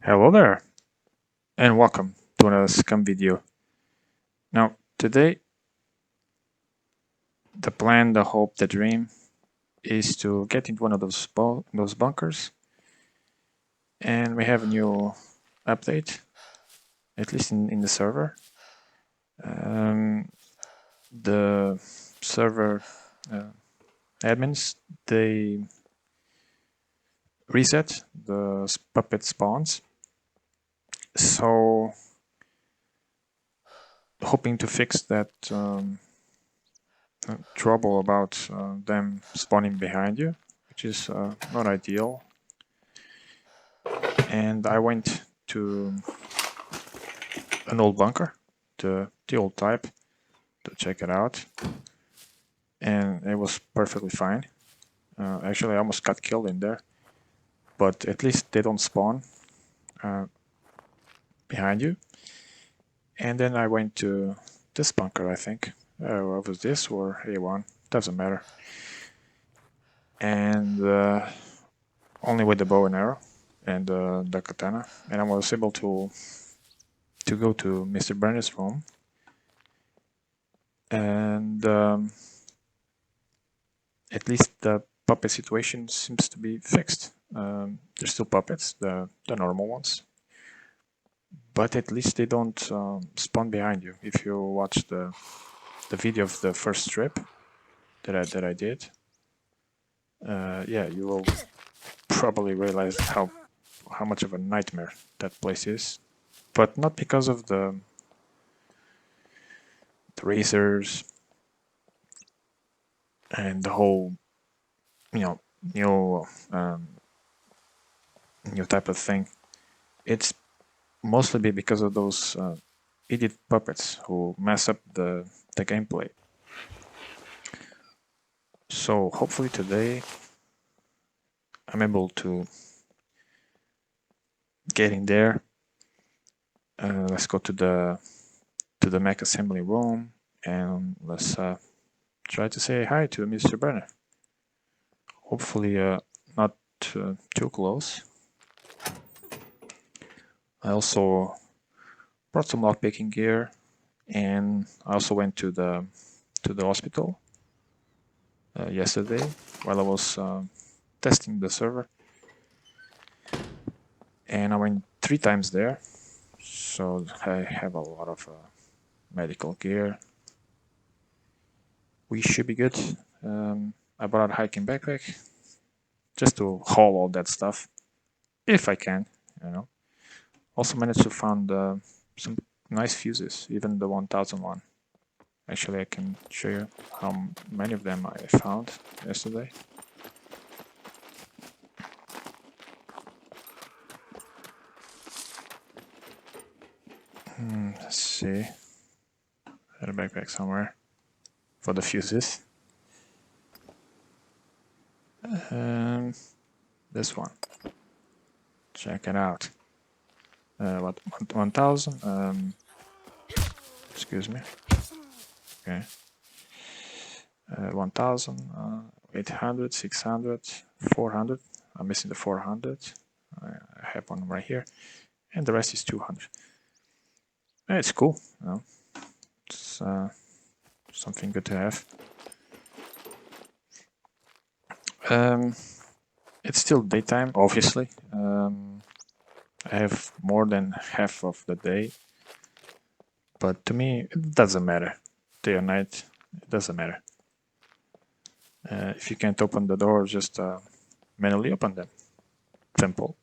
Hello there, and welcome to another SCUM video. Now, today, the plan, the hope, the dream is to get into one of those bunkers, and we have a new update, at least in the server. The server admins, they reset the puppet spawns, so hoping to fix that trouble about them spawning behind you, which is not ideal. And I went to an old bunker, the old type, to check it out, and it was perfectly fine. Actually, I almost got killed in there, but at least they don't spawn behind you. And then I went to this bunker, I think. What was this, or A1? Doesn't matter. And only with the bow and arrow and the katana, and I was able to go to Mr. Brenner's room, and at least the puppet situation seems to be fixed. There's still puppets, the normal ones, but at least they don't spawn behind you. If you watch the video of the first strip that I did, yeah, you will probably realize how much of a nightmare that place is. But not because of the racers and the whole, new type of thing. It's mostly because of those idiot puppets who mess up the gameplay. So hopefully today I'm able to get in there. Let's go to the mech assembly room and let's try to say hi to Mr. Brenner. Hopefully not too close. I also brought some lockpicking gear, and I also went to the hospital yesterday while I was testing the server, and I went 3 times there, so I have a lot of medical gear. We should be good. I brought a hiking backpack just to haul all that stuff, if I can, Also managed to find some nice fuses, even the 1000 one. Actually, I can show you how many of them I found yesterday. Let's see. I had a backpack somewhere for the fuses. This one. Check it out. What, 1000? Excuse me. Okay. 1000, 800, 600, 400. I'm missing the 400. I have one right here, and the rest is 200. It's cool, It's something good to have. It's still daytime, obviously. I have more than half of the day, but to me it doesn't matter. Day or night, it doesn't matter. If you can't open the door, just manually open them. Simple.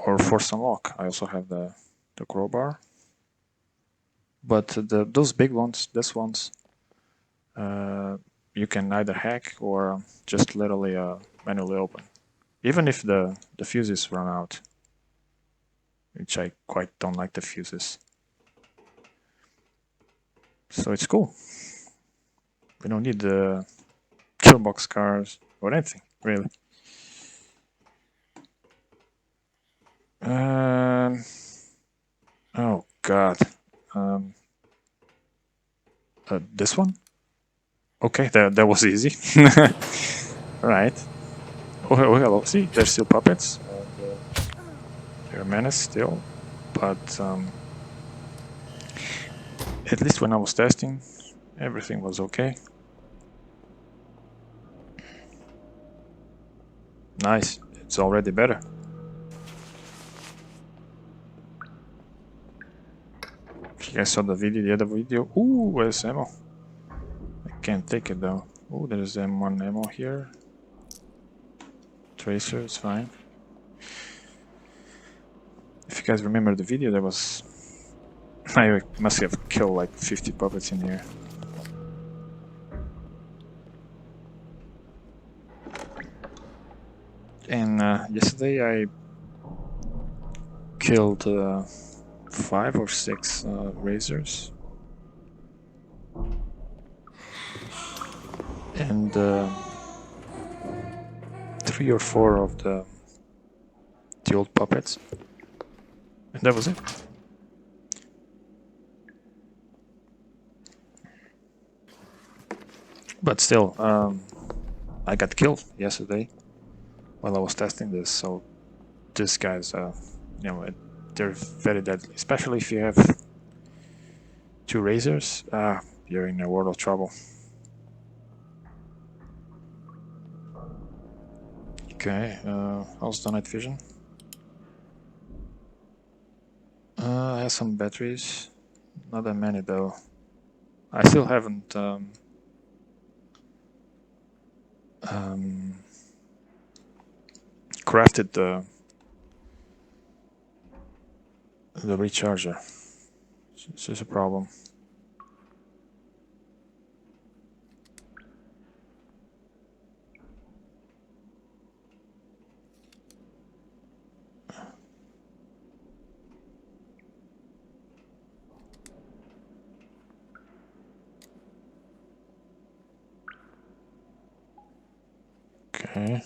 Or force unlock. I also have the crowbar. But those big ones, this ones, you can either hack or just literally manually open. Even if the fuses run out, which I quite don't like the fuses. So it's cool. We don't need the kill box cars or anything, really. Oh god. This one? Okay, that was easy. Right. Oh, hello. See, there's still puppets. a menace still, but at least when I was testing, everything was okay. Nice, it's already better. If you guys saw the video, the other video, ooh, where's ammo? I can't take it though. Ooh, there's M1 ammo here. Tracer, it's fine. If you guys remember the video, there was... I must have killed like 50 puppets in here. And yesterday I killed 5 or 6 razors. And 3 or 4 of the old puppets. And that was it. But still, I got killed yesterday while I was testing this, so these guys, you know, they're very deadly. Especially if you have 2 razors, you're in a world of trouble. Okay, how's the night vision? I have some batteries, not that many though. I still haven't crafted the recharger. This is a problem. Okay.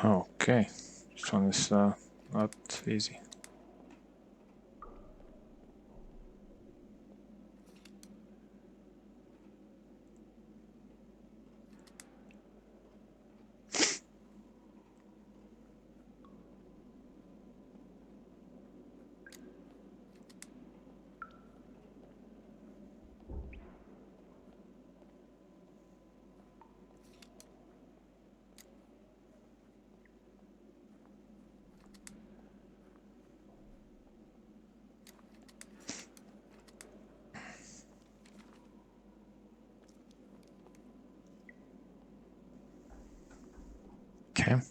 Okay, this one is not easy. Okay.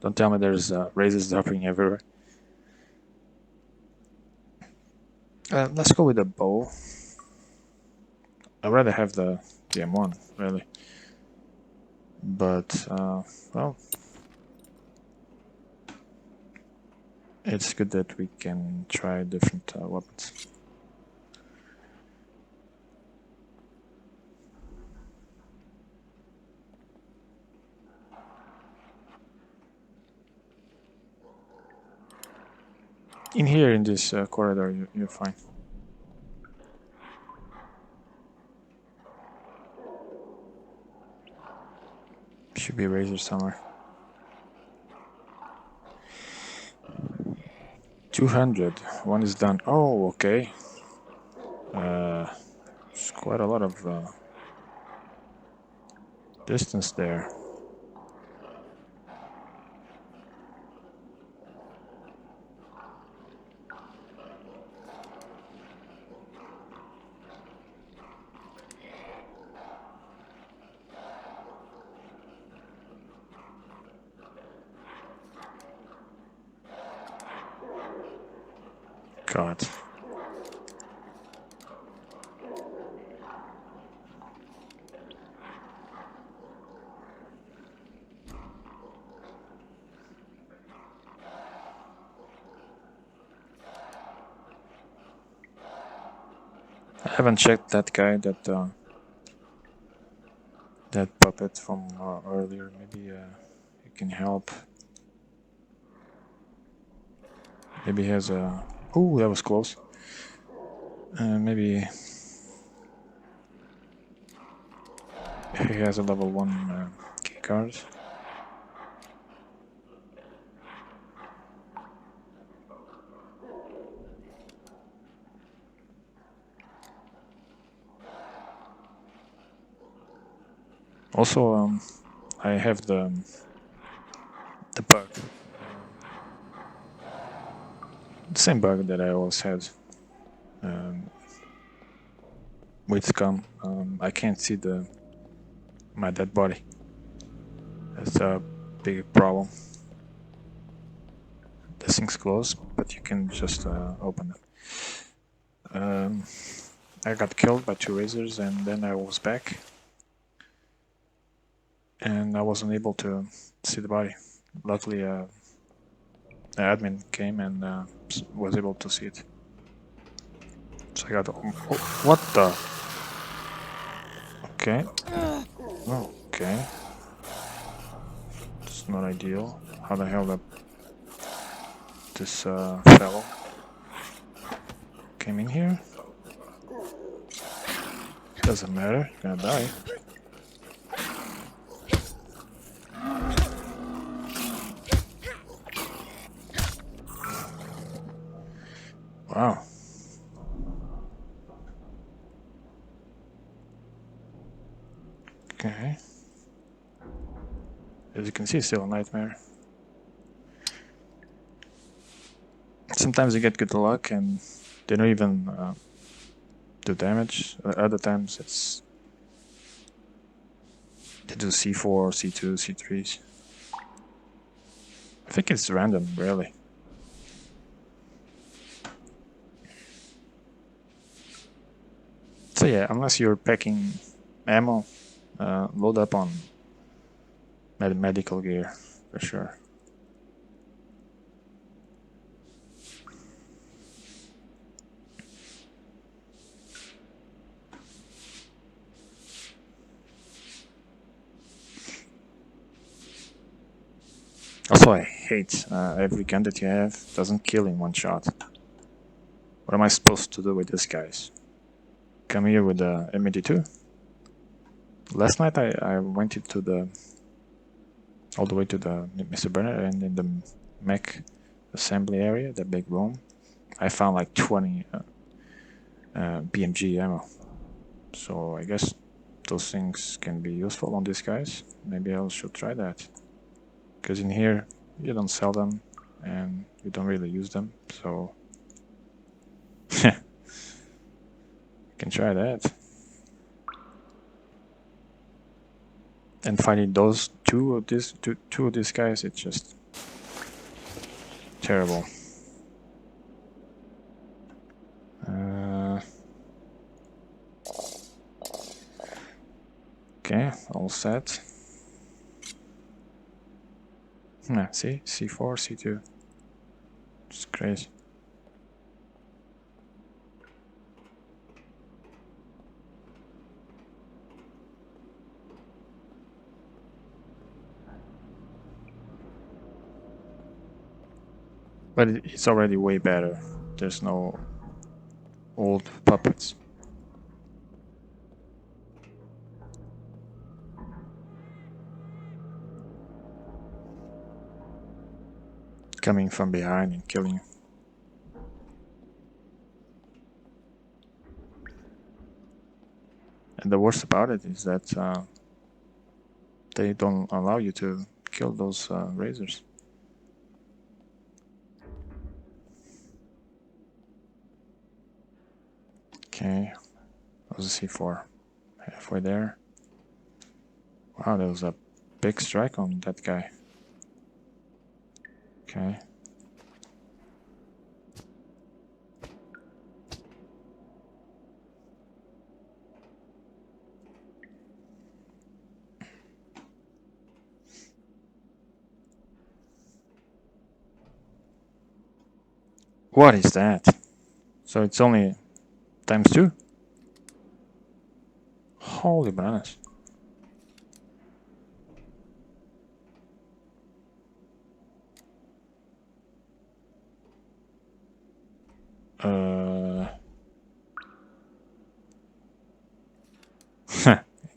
Don't tell me there's razors dropping everywhere. Let's go with the bow. I'd rather have the M1, really. But, well, it's good that we can try different weapons. In here, in this corridor, you're fine. Should be a razor somewhere. 200. One is done. Oh, okay. It's quite a lot of distance there. God. I haven't checked that guy, that puppet from earlier. Maybe he can help. Maybe he has a... Oh, that was close. Maybe he has a level 1 key card. Also, I have the bug. The same bug that I always had with SCUM. I can't see my dead body. That's a big problem. The thing's closed, but you can just open it. I got killed by 2 razors, and then I was back, and I wasn't able to see the body. Luckily, the admin came and was able to see it. So I got... Oh, what the? Okay. Okay. It's not ideal. How the hell this fellow came in here? Doesn't matter. Gonna die. Wow. Okay. As you can see, still a nightmare. Sometimes you get good luck and they don't even do damage. Other times they do C4, C2, C3s. I think it's random, really. So yeah, unless you're packing ammo, load up on medical gear for sure. Also, I hate every gun that you have doesn't kill in one shot. What am I supposed to do with these guys? Come here with the M82? Last night I went into all the way to the Mr. Bernard, and in the mech assembly area, the big room, I found like 20 BMG ammo. So I guess those things can be useful on these guys. Maybe I should try that. Because in here, you don't sell them, and you don't really use them, so... you can try that. And finding those two of these guys, it's just terrible. Okay, all set. See, C4, C2. It's crazy. But it's already way better. There's no old puppets. Coming from behind and killing you. And the worst about it is that they don't allow you to kill those razors. Okay, that was a C4. Halfway there. Wow, there was a big strike on that guy. Okay. What is that? So it's only ×2? Holy bananas.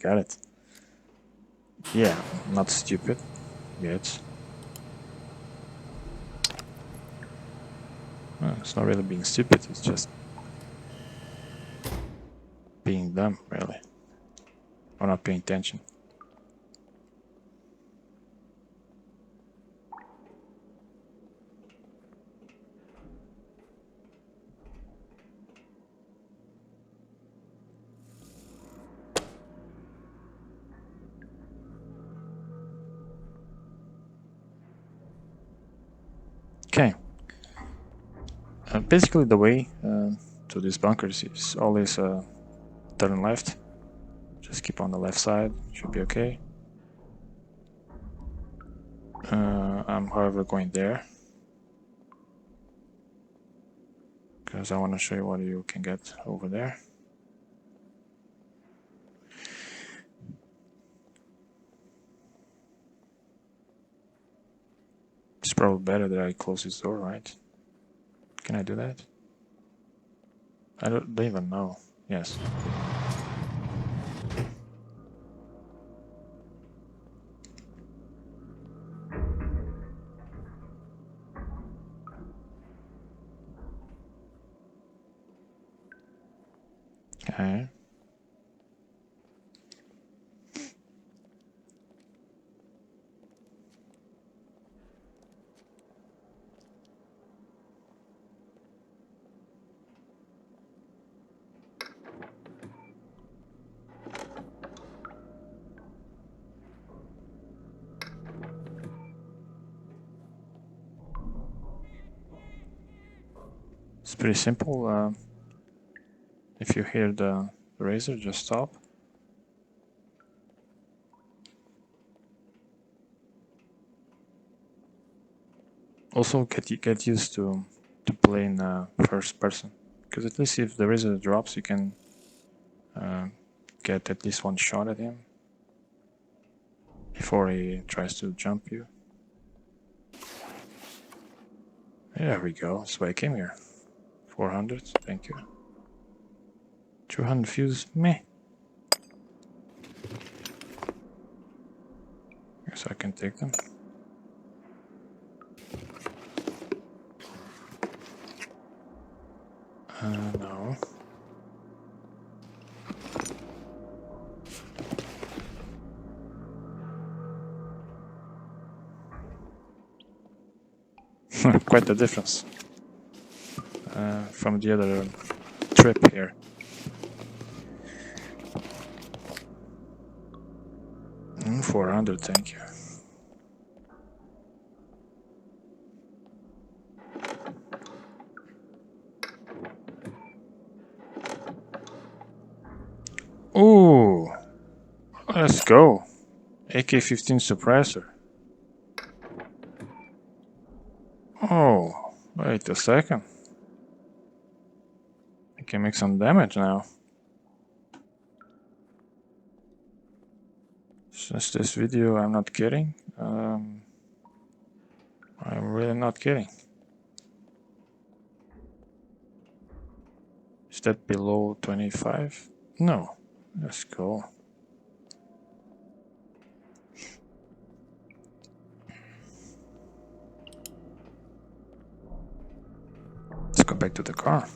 Got it. Yeah, not stupid yet. Well, it's not really being stupid, it's just being dumb, really. Or not paying attention. Okay. Basically, the way to these bunkers is always turn left. Just keep on the left side, should be okay. I'm, however, going there because I want to show you what you can get over there. It's probably better that I close this door, right? Can I do that? I don't even know. Yes. Okay. It's pretty simple. If you hear the razor, just stop. Also, get used to playing first person, because at least if the razor drops, you can get at least one shot at him before he tries to jump you. There we go. That's why I came here. 400, thank you. 200 fuse, meh. Guess I can take them. No. Quite a difference from the other trip here. Mm, 400, thank you. Ooh, let's go. AK-15 suppressor. Oh, wait a second. I can make some damage now. Since this video, I'm not kidding. I'm really not kidding. Is that below 25? No. Let's go. Let's go back to the car.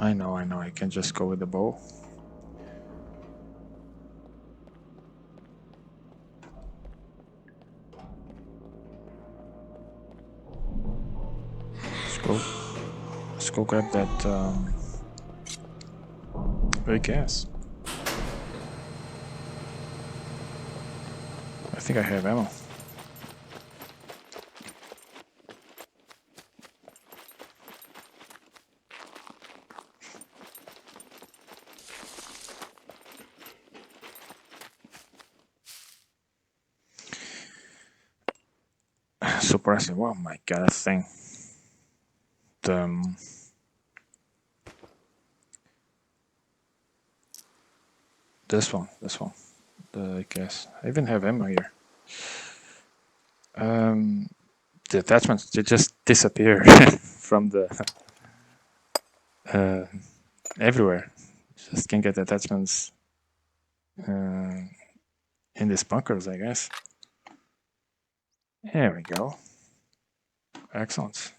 I know, I can just go with the bow. Let's go grab that big gas. I think I have ammo. Suppressing, oh my god, that thing this one, the AKS. I even have ammo here. The attachments, they just disappear from the everywhere. Just can get attachments in these bunkers, I guess. There we go. Excellent.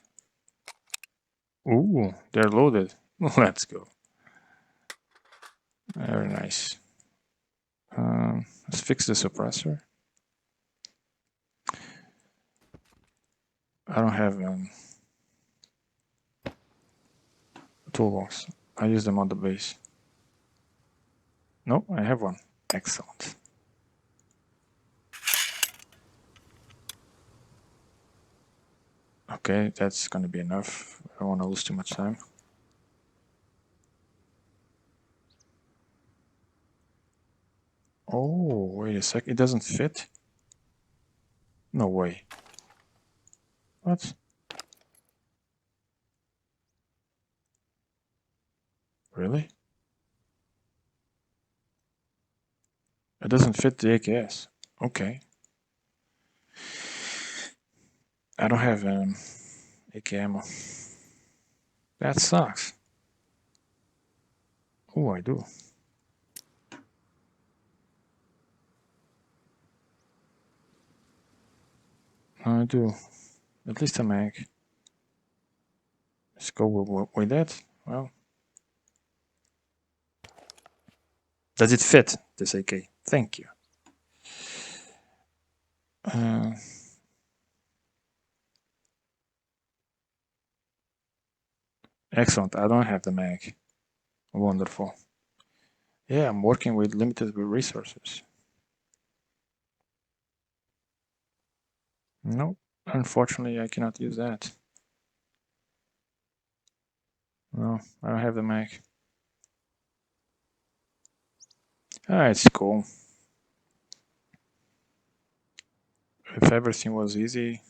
Ooh, they're loaded. Let's go. Very nice. Let's fix the suppressor. I don't have a toolbox. I use them on the base. No, I have one. Excellent. Okay, that's gonna be enough. I don't want to lose too much time. Oh, wait a sec. It doesn't fit? No way. What? Really? It doesn't fit the AKS. Okay. I don't have AK ammo. That sucks. Oh, I do. I do. At least a mag. Let's go with that. Well. Does it fit, this AK? Thank you. Excellent. I don't have the mag. Wonderful. Yeah, I'm working with limited resources. No, unfortunately, I cannot use that. No, I don't have the mag. It's cool. If everything was easy,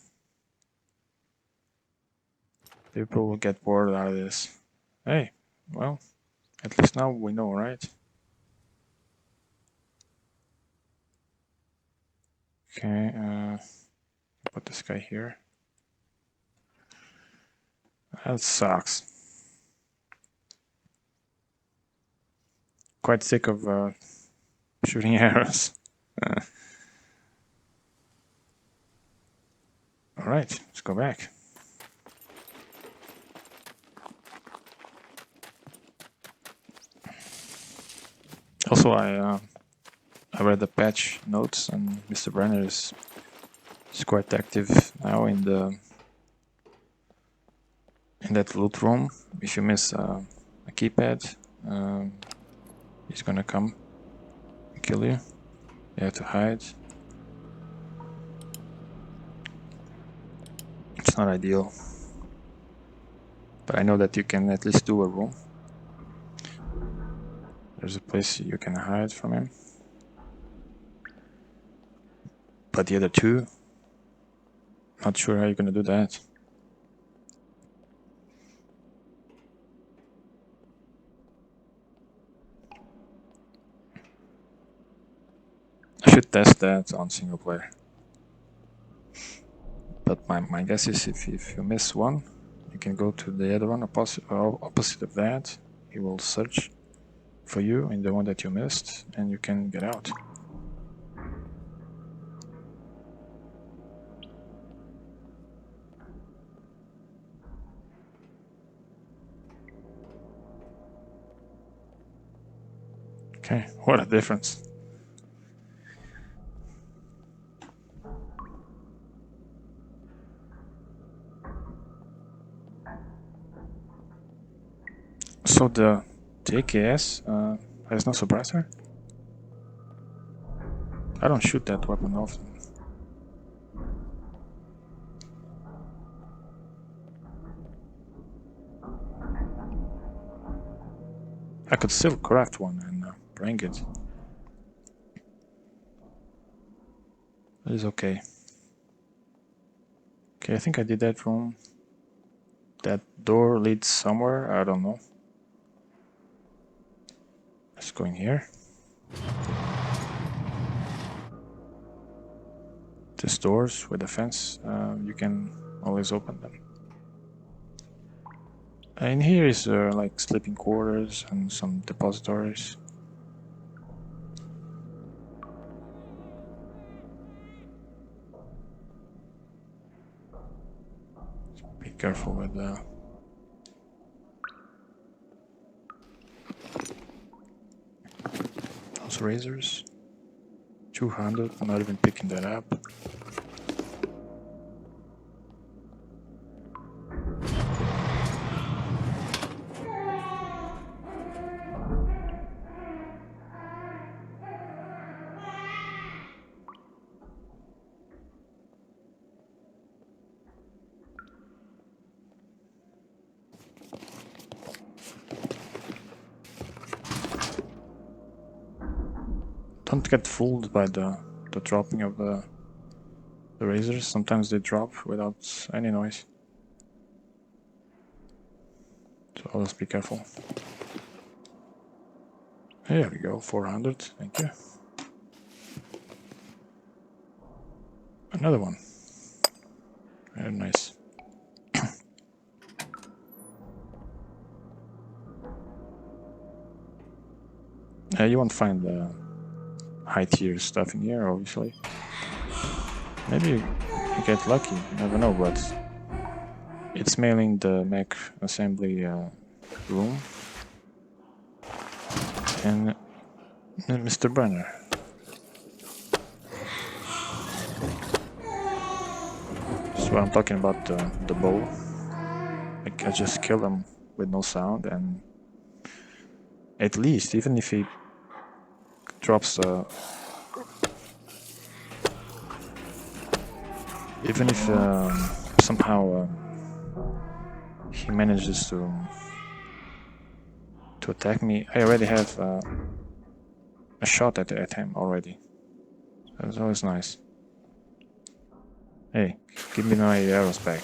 people will get bored out of this. Hey, well, at least now we know, right? Okay, put this guy here. That sucks. Quite sick of shooting arrows. Alright, let's go back. Also, I read the patch notes, and Mr. Brenner is quite active now in that loot room. If you miss a keypad, he's gonna come and kill you. You have to hide. It's not ideal, but I know that you can at least do a room. There's a place you can hide from him. But the other two, not sure how you're gonna do that. I should test that on single player. But my guess is if you miss one, you can go to the other one opposite of that. He will search for you in the one that you missed, and you can get out. Okay, what a difference. So the AKS has no suppressor? I don't shoot that weapon often. I could still craft one and bring it. It is okay. Okay, I think I did that room. That door leads somewhere, I don't know. Let's go in here. These doors with a fence, you can always open them. And here is like sleeping quarters and some depositories. Be careful with those razors. 200, I'm not even picking that up. Don't get fooled by the dropping of the razors. Sometimes they drop without any noise. So always be careful. Here we go, 400, thank you. Another one. Very nice. You won't find high tier stuff in here, obviously. Maybe you get lucky, you never know, but it's mailing the mech assembly room. And Mr. Brenner. So I'm talking about the bow. Like I just kill him with no sound, and at least, even if he drops even if somehow he manages to attack me, I already have a shot at him already. That's always nice. Hey, give me my arrows back.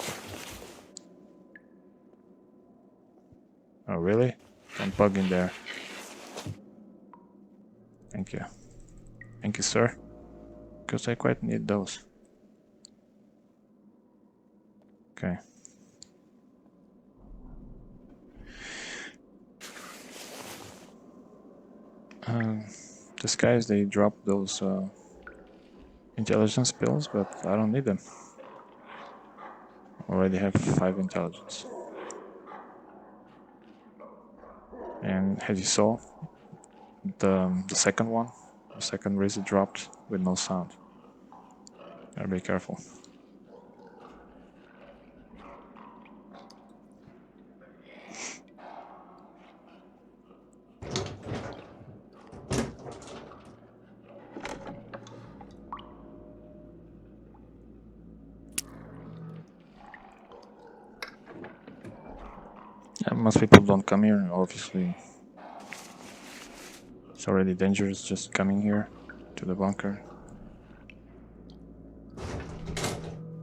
Oh really? Don't bug in there. Thank you. Thank you, sir. Because I quite need those. Okay. These guys, they drop those intelligence pills, but I don't need them. I already have 5 intelligence. And as you saw, the second one, the second razor dropped with no sound. Gotta be careful. Most people don't come here, obviously. It's already dangerous just coming here to the bunker.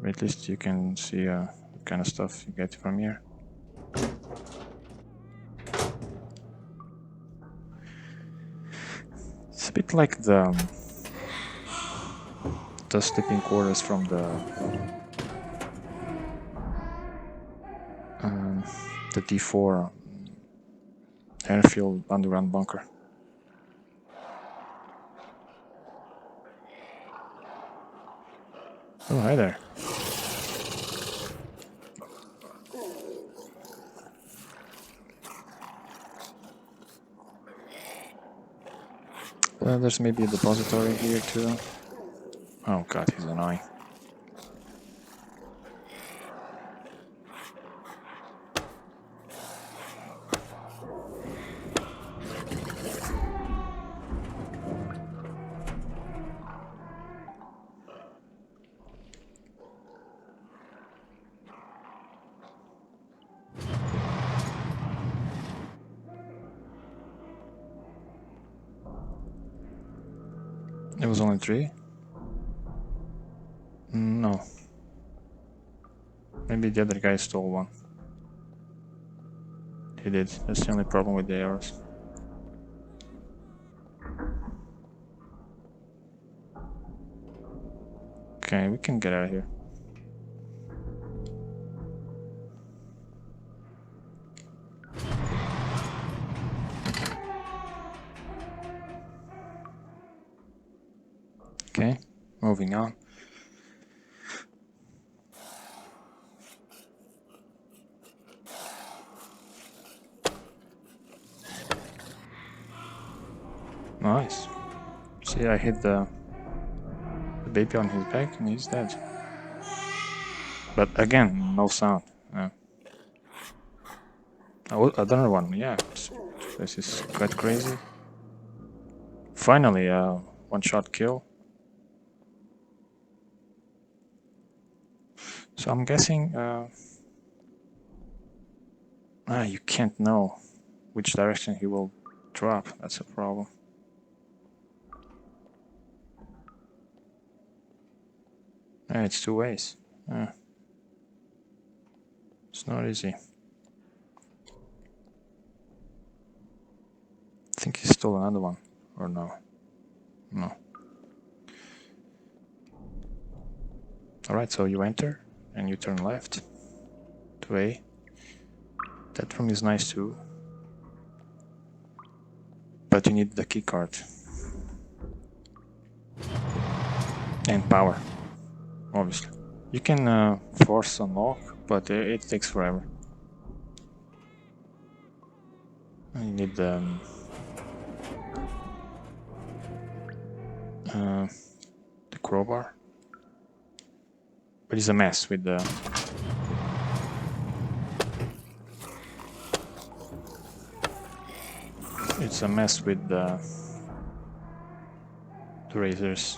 But at least you can see what kind of stuff you get from here. It's a bit like the sleeping quarters from the D4 airfield underground bunker. Oh, hi there. There's maybe a depository here too. Oh god, he's annoying. It was only 3? No. Maybe the other guy stole one. They did. That's the only problem with the arrows. Okay, we can get out of here. Okay, moving on. Nice. See, I hit the baby on his back and he's dead. But again, no sound. Another one, yeah. This is quite crazy. Finally, one-shot kill. So I'm guessing... you can't know which direction he will drop. That's a problem. It's two ways. It's not easy. I think he stole another one. Or no? No. Alright, so you enter and you turn left to A. That room is nice too. But you need the key card. And power. Obviously. You can force unlock, but it takes forever. You need the crowbar. But it's a mess with the... It's a mess with the razors.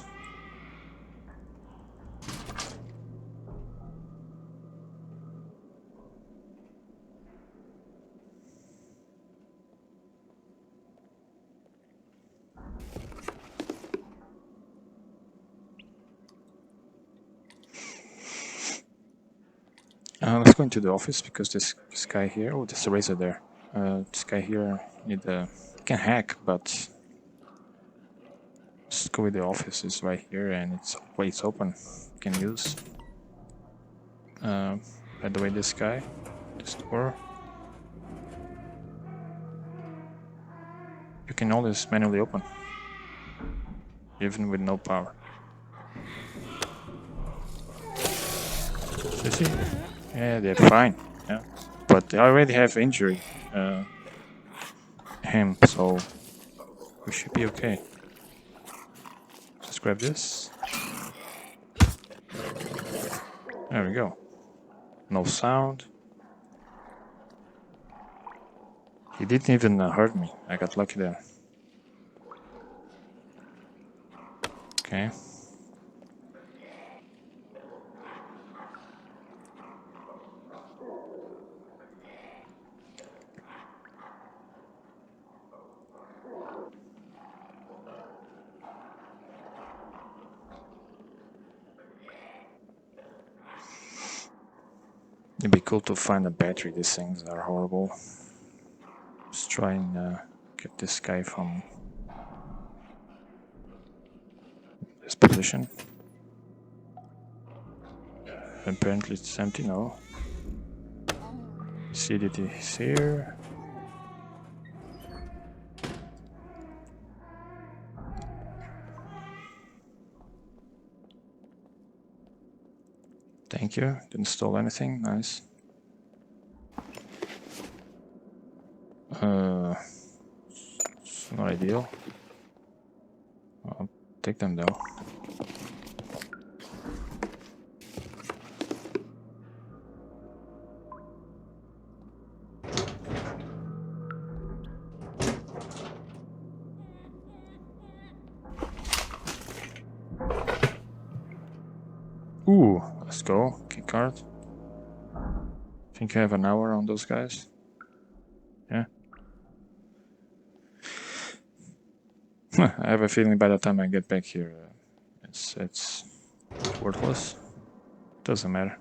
Let's go into the office because this guy here... Oh, there's a razor there. This guy here can hack, but... Let's go with the office. It's right here and it's open. You can use. By the way, this door... You can always manually open. Even with no power. So see? Yeah, they're fine. Yeah, but they already have injury. Him, so we should be okay. Just grab this. There we go. No sound. He didn't even hurt me. I got lucky there. Okay. It'd be cool to find a battery. These things are horrible. Let's try and get this guy from this position. Apparently it's empty now. CDT is here. Thank you. Didn't steal anything. Nice. It's not ideal. I'll take them though. Ooh, let's go. Key card. Think I have an hour on those guys. Yeah. I have a feeling by the time I get back here, it's worthless. Doesn't matter.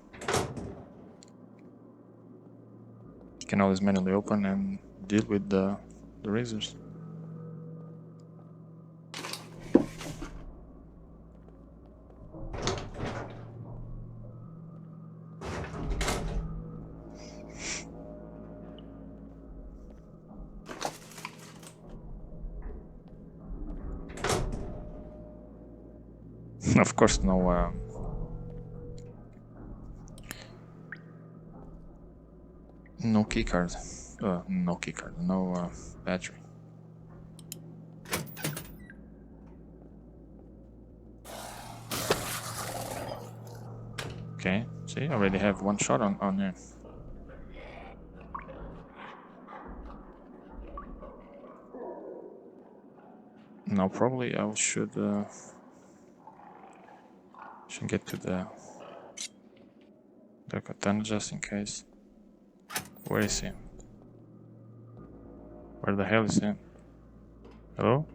You can always manually open and deal with the razors. Of course, no keycard. No keycard. No battery. Okay, see, I already have one shot on there. Now probably I should get to the katana just in case. Where is he? Where the hell is he? Hello?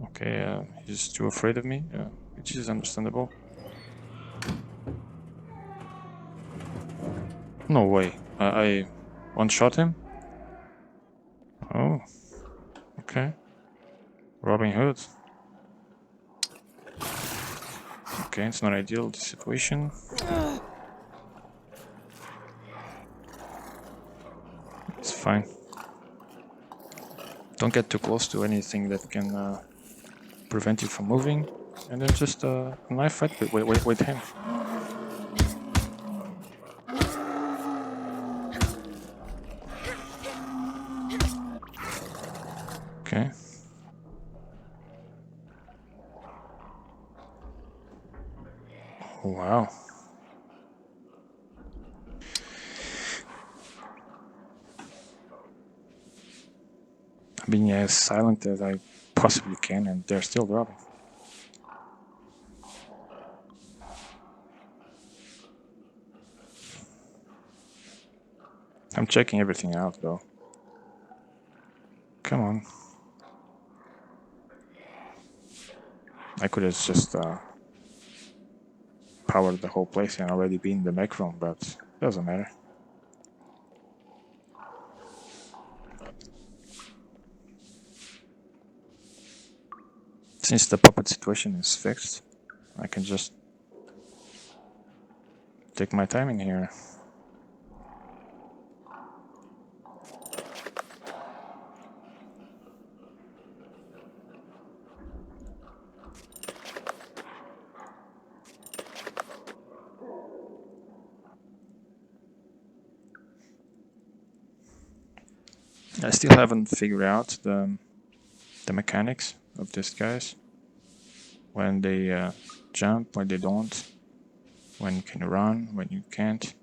Okay, he's too afraid of me, which is understandable. No way. I one-shot him? Oh. Okay. Robin Hood. Okay, it's not ideal, the situation. It's fine. Don't get too close to anything that can prevent you from moving. And then just a knife fight with him. Okay. Oh, wow. I'm being as silent as I possibly can, and they're still dropping. I'm checking everything out, though. Come on. I could have just powered the whole place and already been in the mech room, but doesn't matter. Since the puppet situation is fixed, I can just take my time in here. I still haven't figured out the mechanics of these guys. When they jump, when they don't. When you can run, when you can't.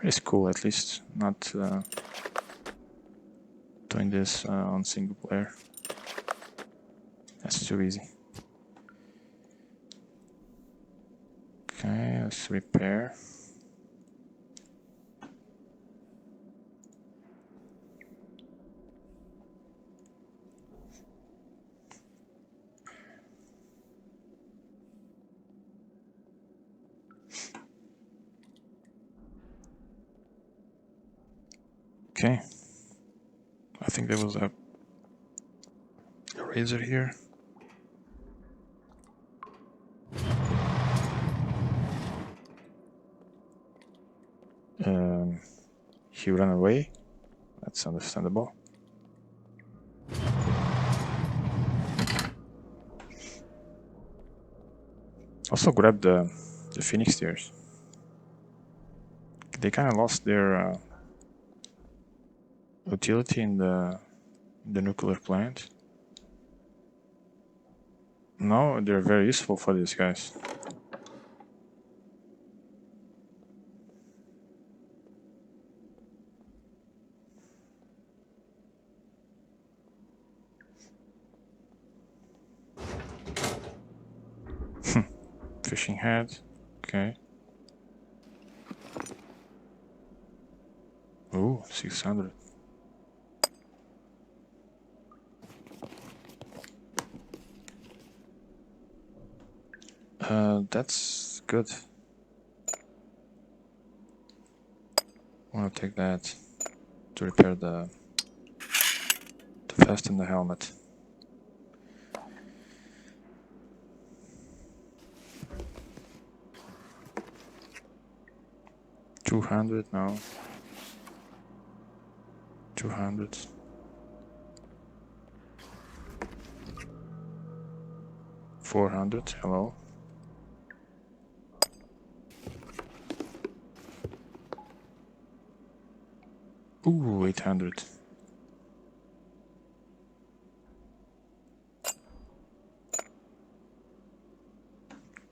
It's cool, at least not doing this on single player. That's too easy. Okay, let's repair. Okay. I think there was a razor here. He ran away. That's understandable. Also grab the Phoenix stairs. They kind of lost their utility in the nuclear plant. No, they're very useful for these guys. Fishing head. Okay. Ooh, 600. That's good. I want to take that to repair to fasten the helmet. $200 now. 200. $400. Hello. Ooh, 800.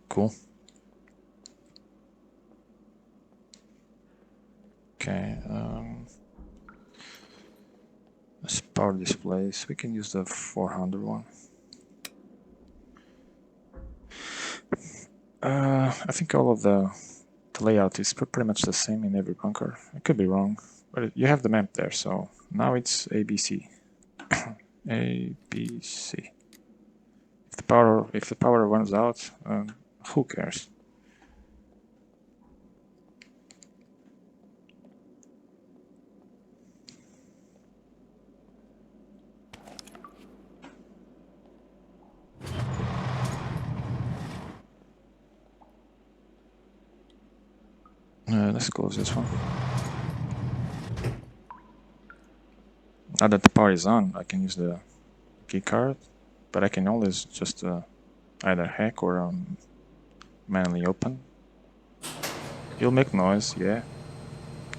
Cool. Okay. Let's power displays. We can use the 400 one. I think all of the layout is pretty much the same in every bunker. I could be wrong, but you have the map there, so now it's ABC. ABC. If the power runs out, who cares? Let's close this one. Now that the power is on, I can use the key card, but I can always just either hack or manually open. You'll make noise, yeah.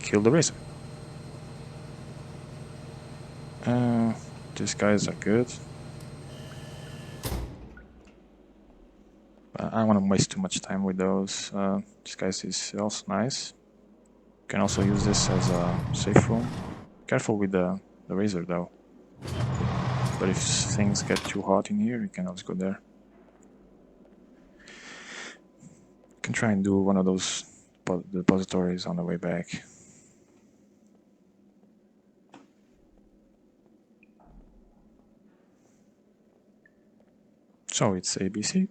Kill the razor. These guys are good. I don't want to waste too much time with those. This guy is also nice. You can also use this as a safe room. Careful with the razor though. But if things get too hot in here, you can always go there. You can try and do one of those depositories on the way back. So it's ABC.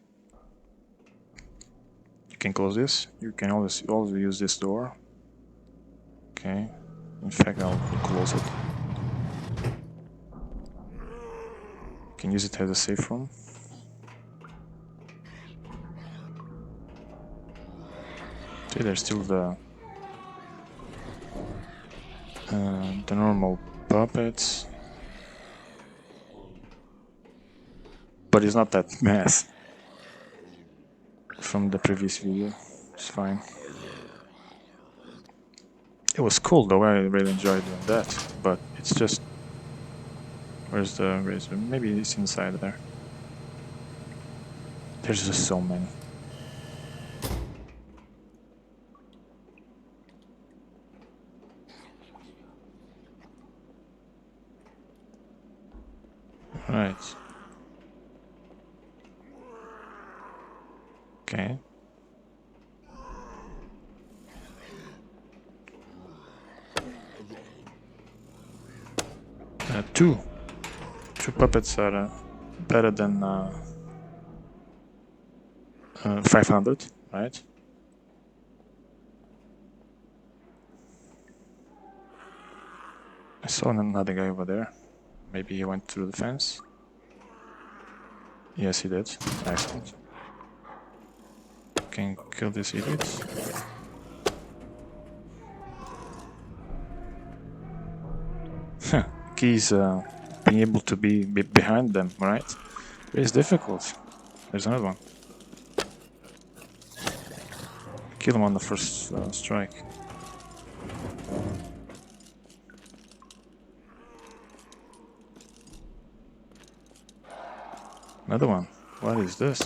You can close this. You can always use this door. Okay. In fact, I'll close it. You can use it as a safe room. See, there's still the normal puppets, but it's not that mess from the previous video. It's fine. It was cool though. I really enjoyed doing that, but it's just, where's the razor? Maybe it's inside there. There's just so many. Right. Okay. Two puppets are better than 500, right? I saw another guy over there. Maybe he went through the fence. Yes, he did. Excellent. Can kill this idiot. Keys being able to be behind them, right? It's difficult. There's another one. Kill him on the first strike. Another one. What is this?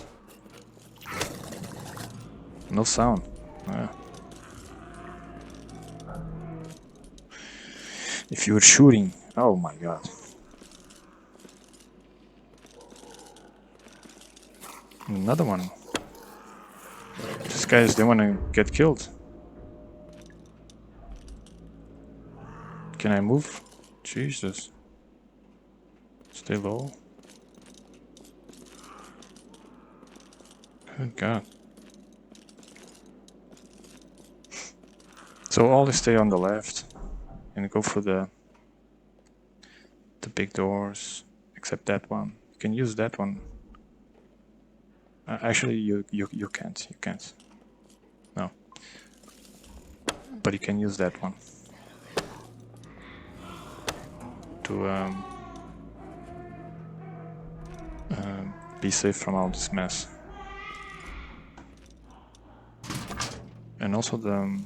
No sound. Yeah. If you were shooting, oh my god. Another one. These guys, they want to get killed. Can I move? Jesus. Stay low. Good god. So always stay on the left and go for the big doors, except that one. You can use that one. Actually, you can't. You can't. No. But you can use that one to be safe from all this mess. And also the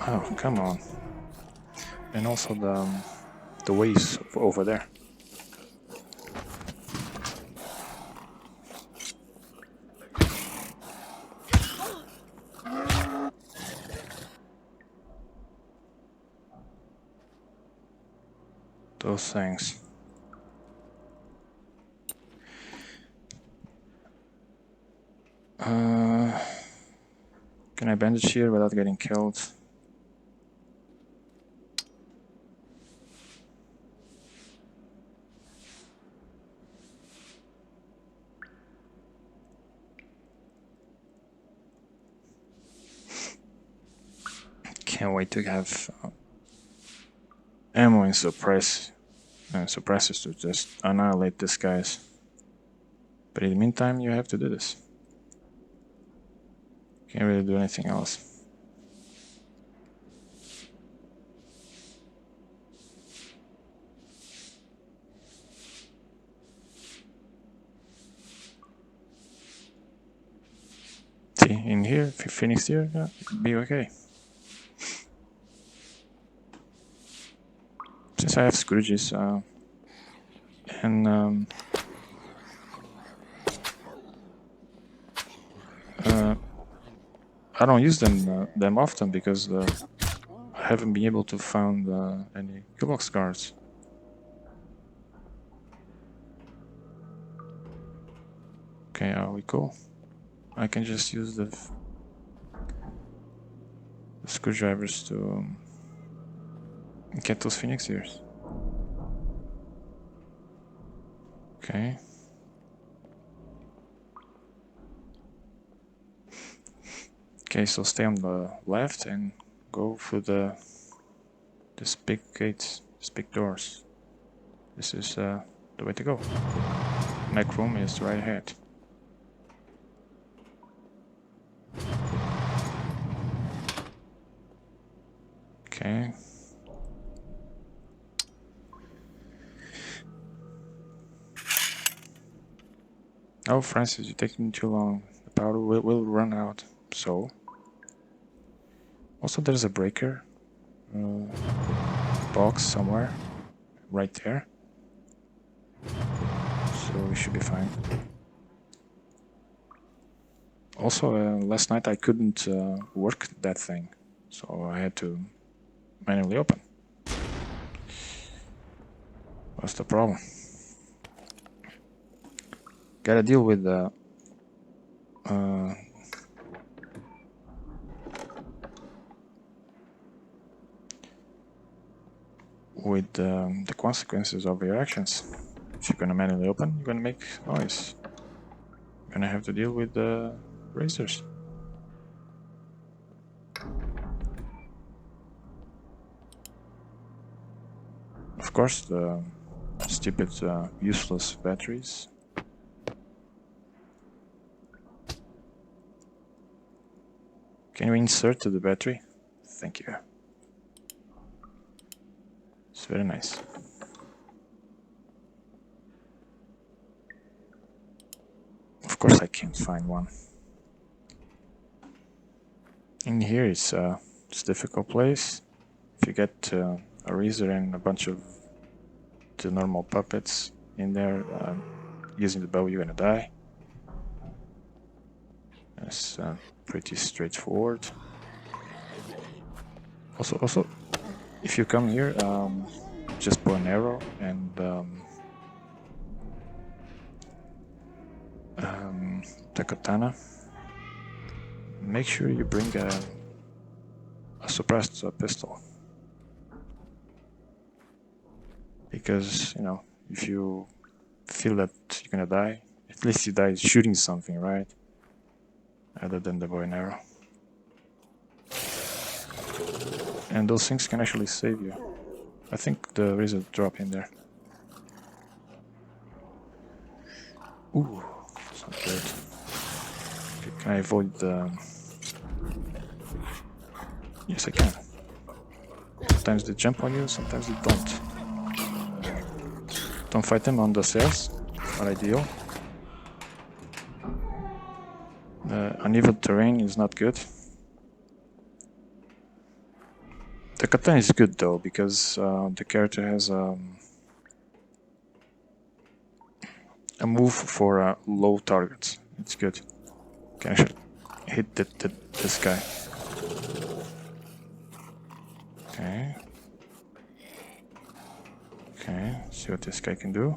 oh, come on. And also the waves over there. Those things. Can I bandage here without getting killed? Can't wait to have ammo and suppressors to just annihilate these guys. But in the meantime, you have to do this. Can't really do anything else. See, in here, if you finish here, yeah, be okay. Since I have Scrooges, and I don't use them often because I haven't been able to find any Killbox cards. Okay, are we cool? I can just use the screwdrivers to get those Phoenix ears. Okay. Okay, so stay on the left and go through this big gates, these big doors. This is the way to go. Next room is right ahead. Okay. Oh, Francis, you're taking too long. The power will run out. So. Also, there's a breaker box somewhere, right there. So we should be fine. Also, last night I couldn't work that thing, so I had to manually open. What's the problem? Gotta deal with the consequences of your actions. If you're gonna manually open, you're gonna make noise. You're gonna have to deal with the razors. Of course, the stupid, useless batteries. Can you insert to the battery? Thank you. It's very nice. Of course I can't find one. In here it's a difficult place. If you get a razor and a bunch of the normal puppets in there using the bow, you're gonna die. That's pretty straightforward. Also, if you come here, just pull an arrow and the katana. Make sure you bring a suppressed pistol, because you know, if you feel that you're gonna die, at least you die shooting something, right? other than the bow and arrow. And those things can actually save you. I think there is a drop in there. Ooh, it's not good. Okay, can I avoid the... Yes, I can. Sometimes they jump on you, sometimes they don't. Don't fight them on the stairs. Not ideal. Uneven terrain is not good. The katana is good though, because the character has a move for low targets. It's good. Can actually hit this guy. Okay. Okay, see what this guy can do.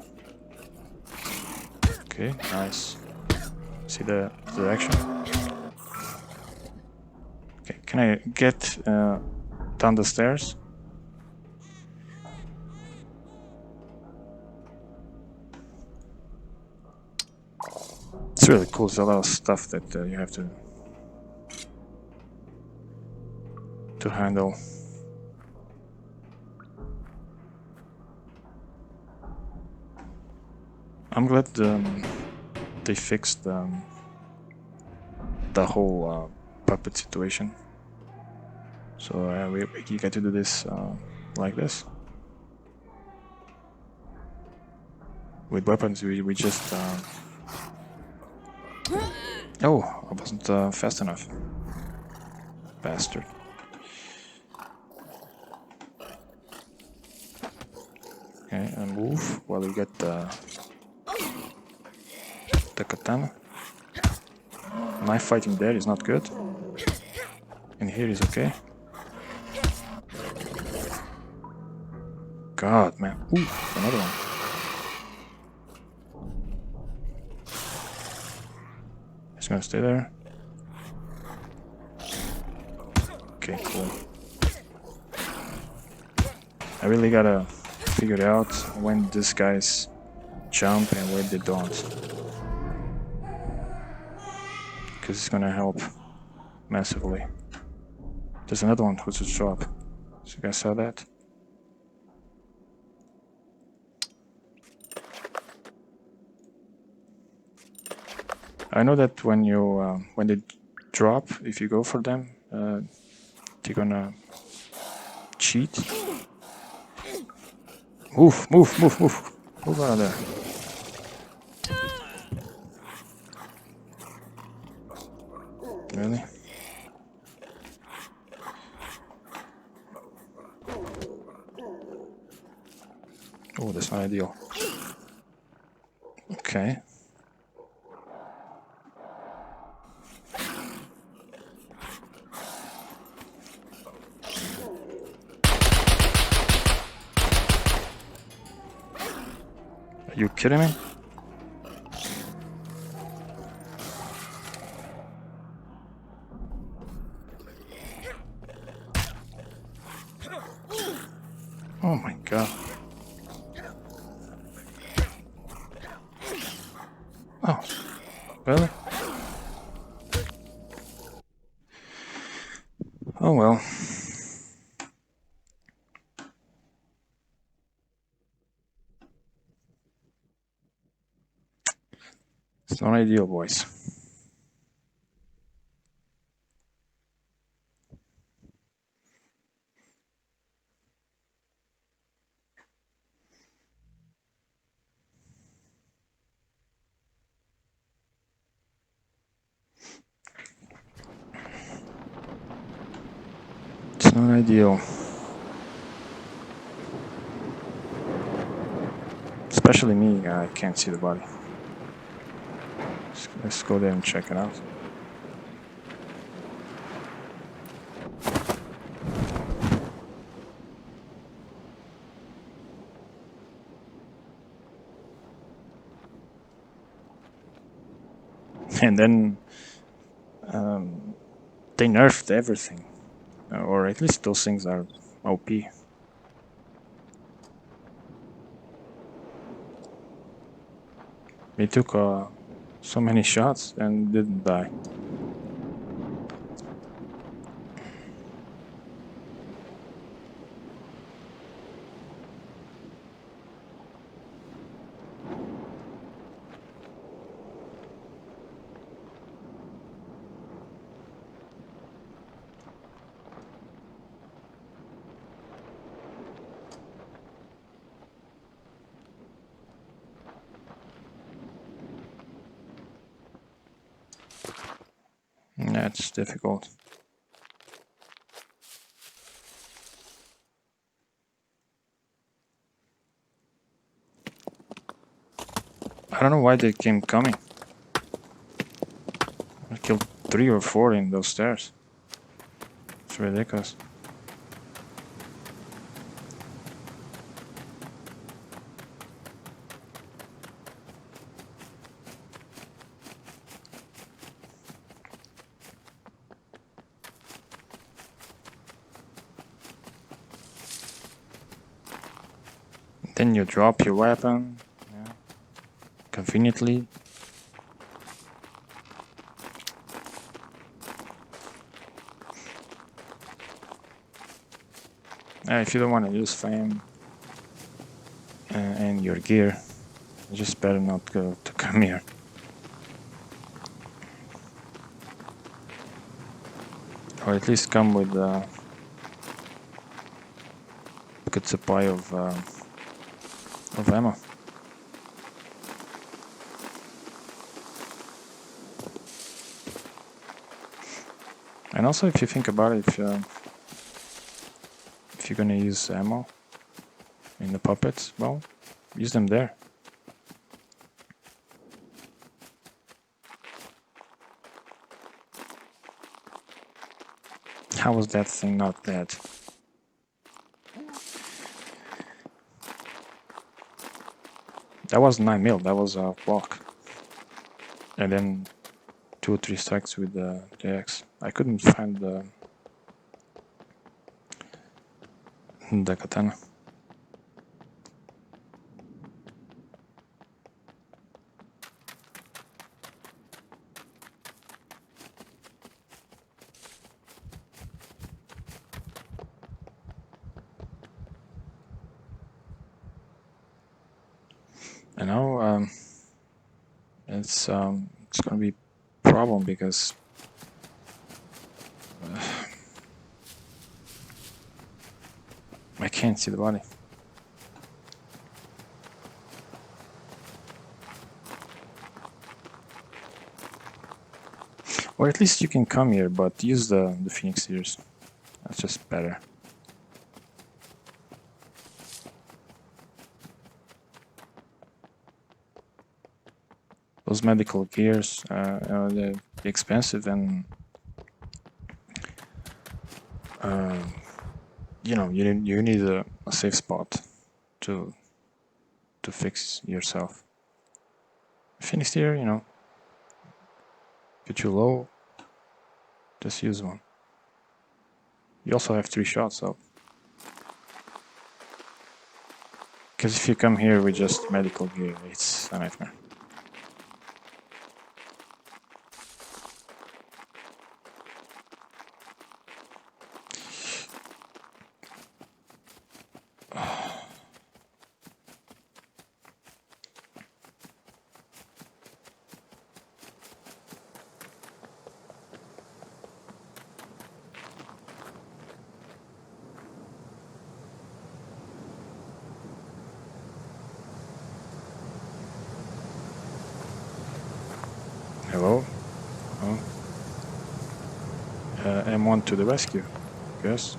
Okay, nice. See the direction? Okay, can I get down the stairs? It's really cool. There's a lot of stuff that you have to handle. I'm glad they fixed the whole puppet situation. So we get to do this like this. With weapons, we just... Oh, I wasn't fast enough. Bastard. Okay, and move while you get the katana. Knife fighting there is not good. And here is okay. God, man. Ooh, another one. Just gonna stay there. Okay, cool. I really gotta figure out when these guys jump and when they don't. Because it's gonna help massively. There's another one who should show up. So you guys saw that? I know that when you when they drop, if you go for them, they're gonna cheat. Move, move, move, move. Move out of there. Really? Oh, that's not ideal. Okay. Are you kidding me? Oh my god. Oh, really? Oh well. It's not ideal, boys. It's not ideal. Especially me, I can't see the body. Let's go there and check it out. And then they nerfed everything. Or at least those things are OP. They took so many shots and didn't die. That's difficult. I don't know why they came coming. I killed 3 or 4 in those stairs. It's ridiculous. Then you drop your weapon, yeah, conveniently. If you don't want to use flame and your gear, you just better not go to come here. Or at least come with a good supply of ammo. And also, if you think about it, if you're gonna use ammo in the puppets, well, use them there. How was that thing not dead? That was 9mm, that was a block. And then 2 or 3 strikes with the axe. I couldn't find the katana. And now it's gonna be a problem because I can't see the body. Or at least you can come here, but use the Phoenix ears. That's just better. Those medical gears, they're expensive, and you know, you need a safe spot to fix yourself. Phoenix ear, you know, if you're low, just use one. You also have 3 shots, so. Because if you come here with just medical gear, it's a nightmare. Hello? Oh. M1 to the rescue. Yes.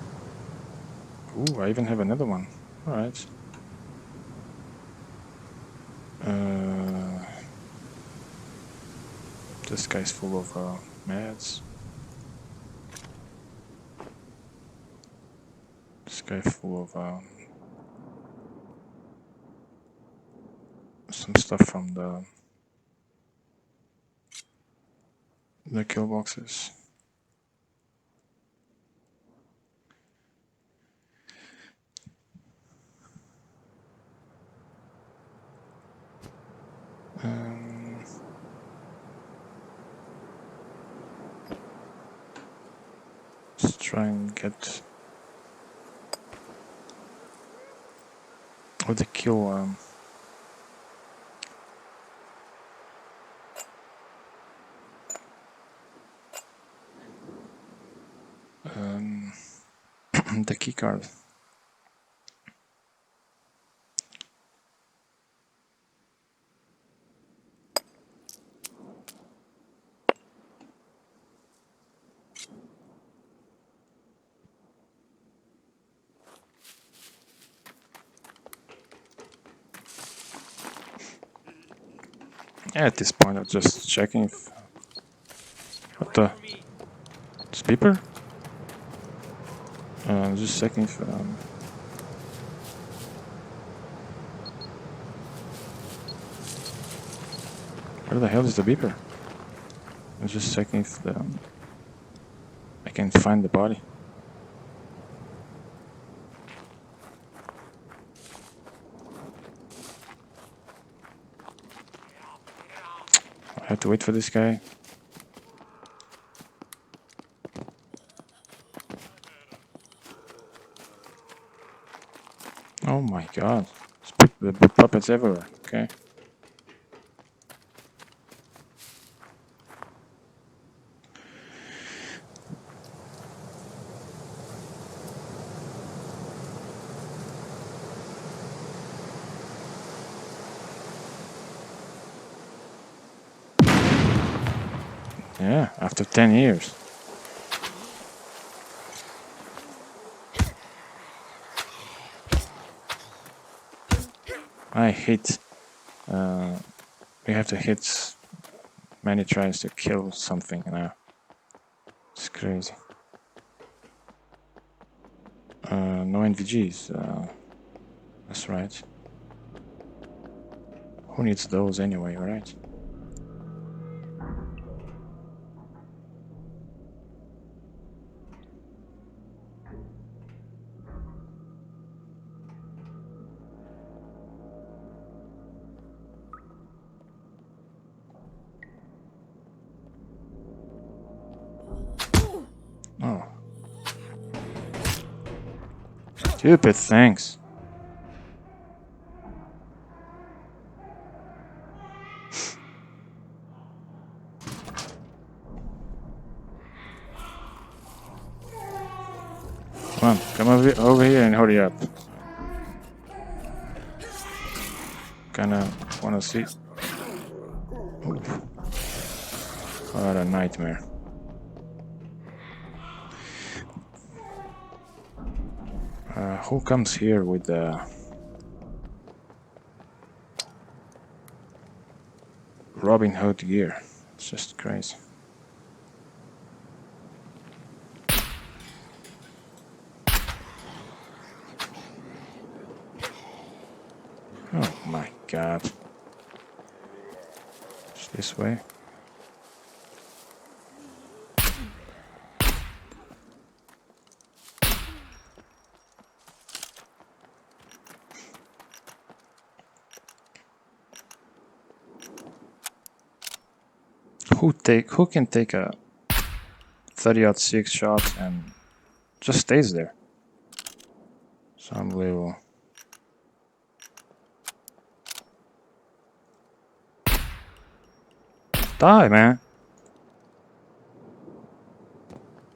Ooh, I even have another one. Alright. This guy's full of meds. This guy full of some stuff from the kill boxes. Let's try and get with the kill. The key card. At this point, I'm just checking if... What the... It's beeper? I'm just checking if... Where the hell is the beeper? I'm just checking if I can find the body. I have to wait for this guy. Oh my god. The puppets everywhere. Okay. Yeah, after 10 years. I hit... we have to hit many tries to kill something now. It's crazy. No NVGs. That's right. Who needs those anyway, right? Oh. Stupid things. Come on, come over here and hurry up. Kinda wanna see. Oof. What a nightmare. Who comes here with the Robin Hood gear? It's just crazy. Oh my god. It's this way. Who can take a 30-06 shot and just stays there? It's unbelievable. Die, man.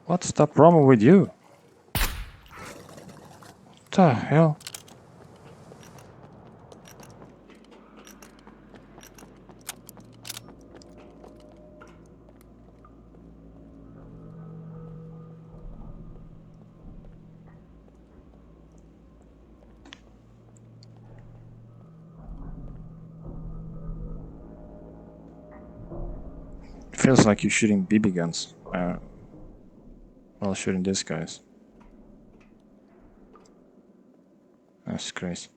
What's the problem with you? What the hell? Feels like you're shooting BB guns while shooting these guys. That's crazy.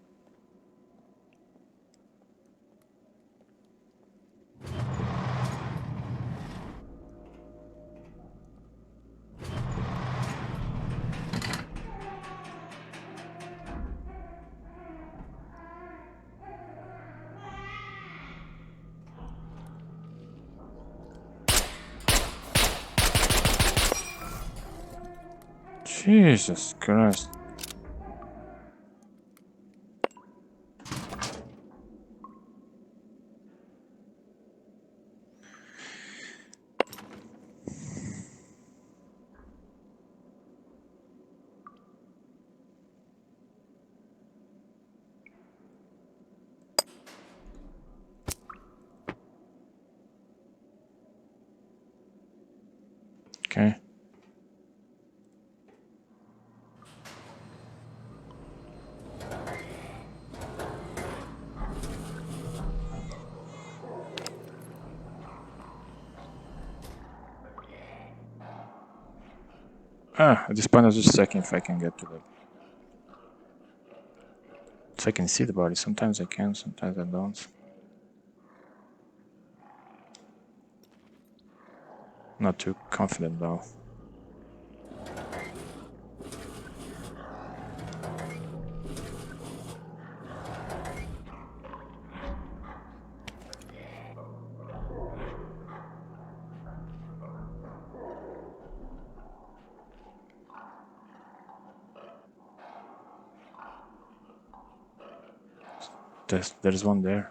Jesus Christ. Okay. At this point I was just checking if I can get to the... So I can see the body. Sometimes I can, sometimes I don't. Not too confident though. There's one there.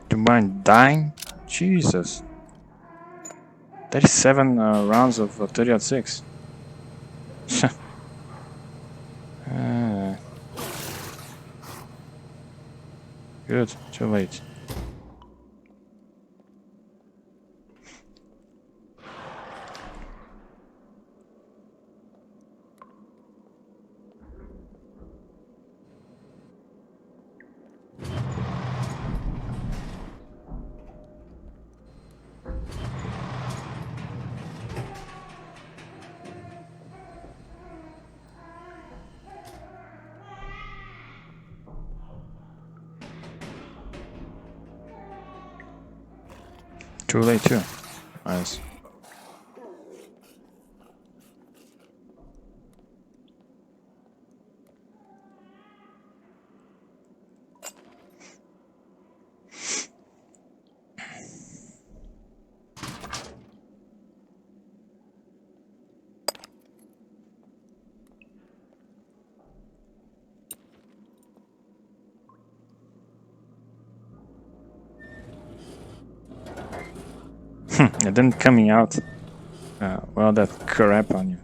Do you mind dying? Jesus. 37 rounds of 30-06. Good, too late. Too late too. Nice. And then coming out, well, that crap on you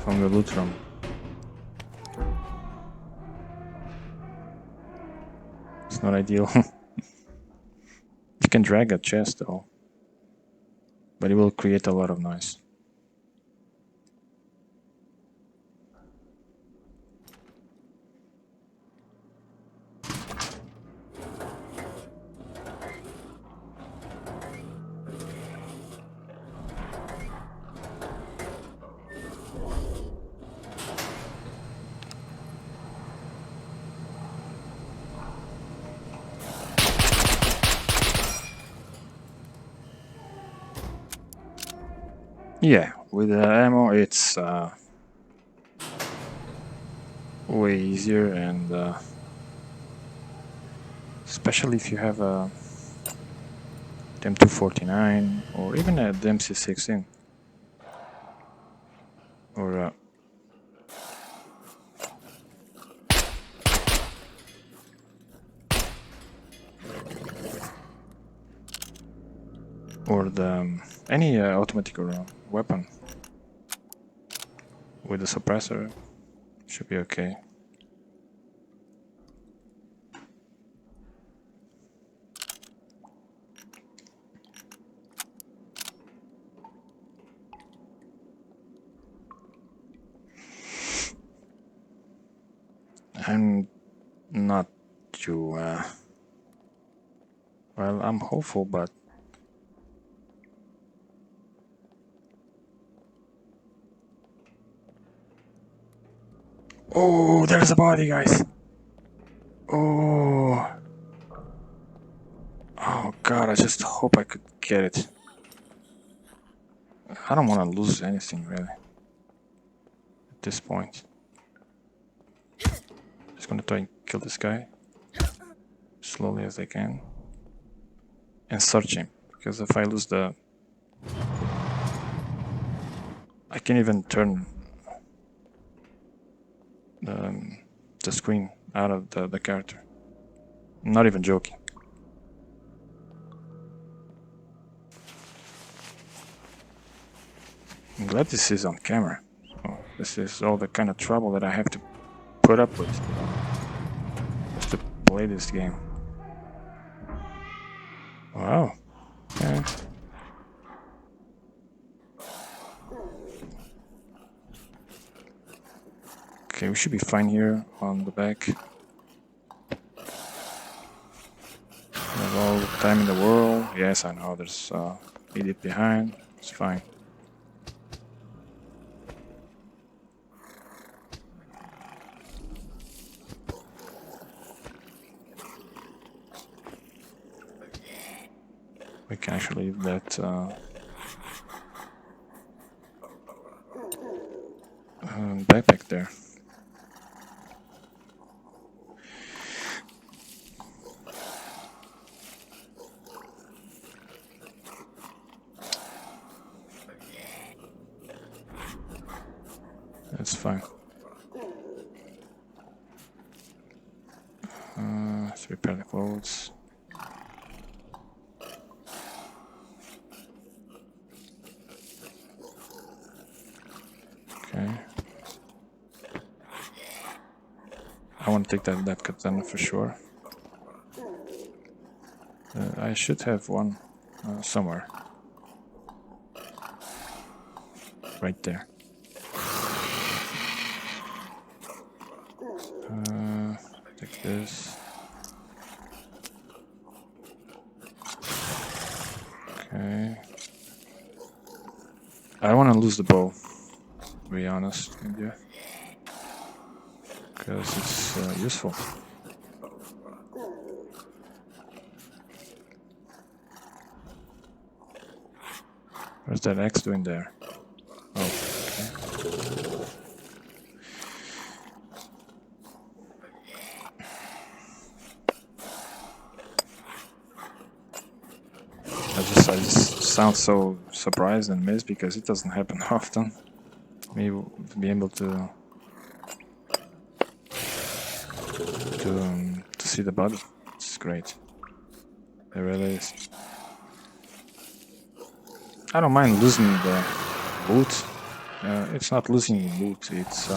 from the loot room. It's not ideal. You can drag a chest though, but it will create a lot of noise. Yeah, with the ammo it's way easier, and especially if you have a M249 or even a MC16 or any automatic weapon with a suppressor should be okay. I'm not too well, I'm hopeful, but oh, there's a body, guys. Oh god, I just hope I could get it. I don't want to lose anything really at this point. Just gonna try and kill this guy slowly as I can and search him, because if I lose the... I can't even turn the screen out of the character. I'm not even joking. I'm glad this is on camera. Oh, this is all the kind of trouble that I have to put up with. play this game. Wow. Okay. Okay, we should be fine here on the back. We have all the time in the world. Yes, I know there's idiot behind. It's fine. We can actually leave that backpack there. That's fine. Let's repair the clothes. Okay. I want to take that katana for sure. I should have one somewhere. Right there. Take this. Okay. I don't want to lose the bow, to be honest with you. Because it's useful. What's that axe doing there? Oh, okay. I just sound so surprised and missed because it doesn't happen often. Me to be able to see the body. It's great. It really is. I don't mind losing the loot. It's not losing loot, it's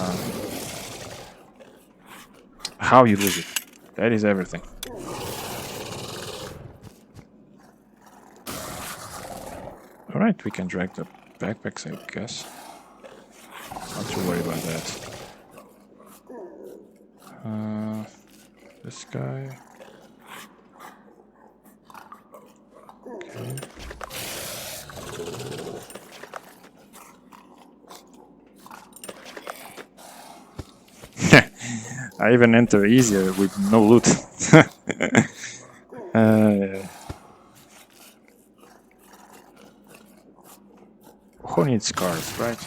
how you lose it. That is everything. Alright, we can drag the backpacks, I guess. Not too worried about that. This guy. Okay. I even enter easier with no loot. Who needs scars, right?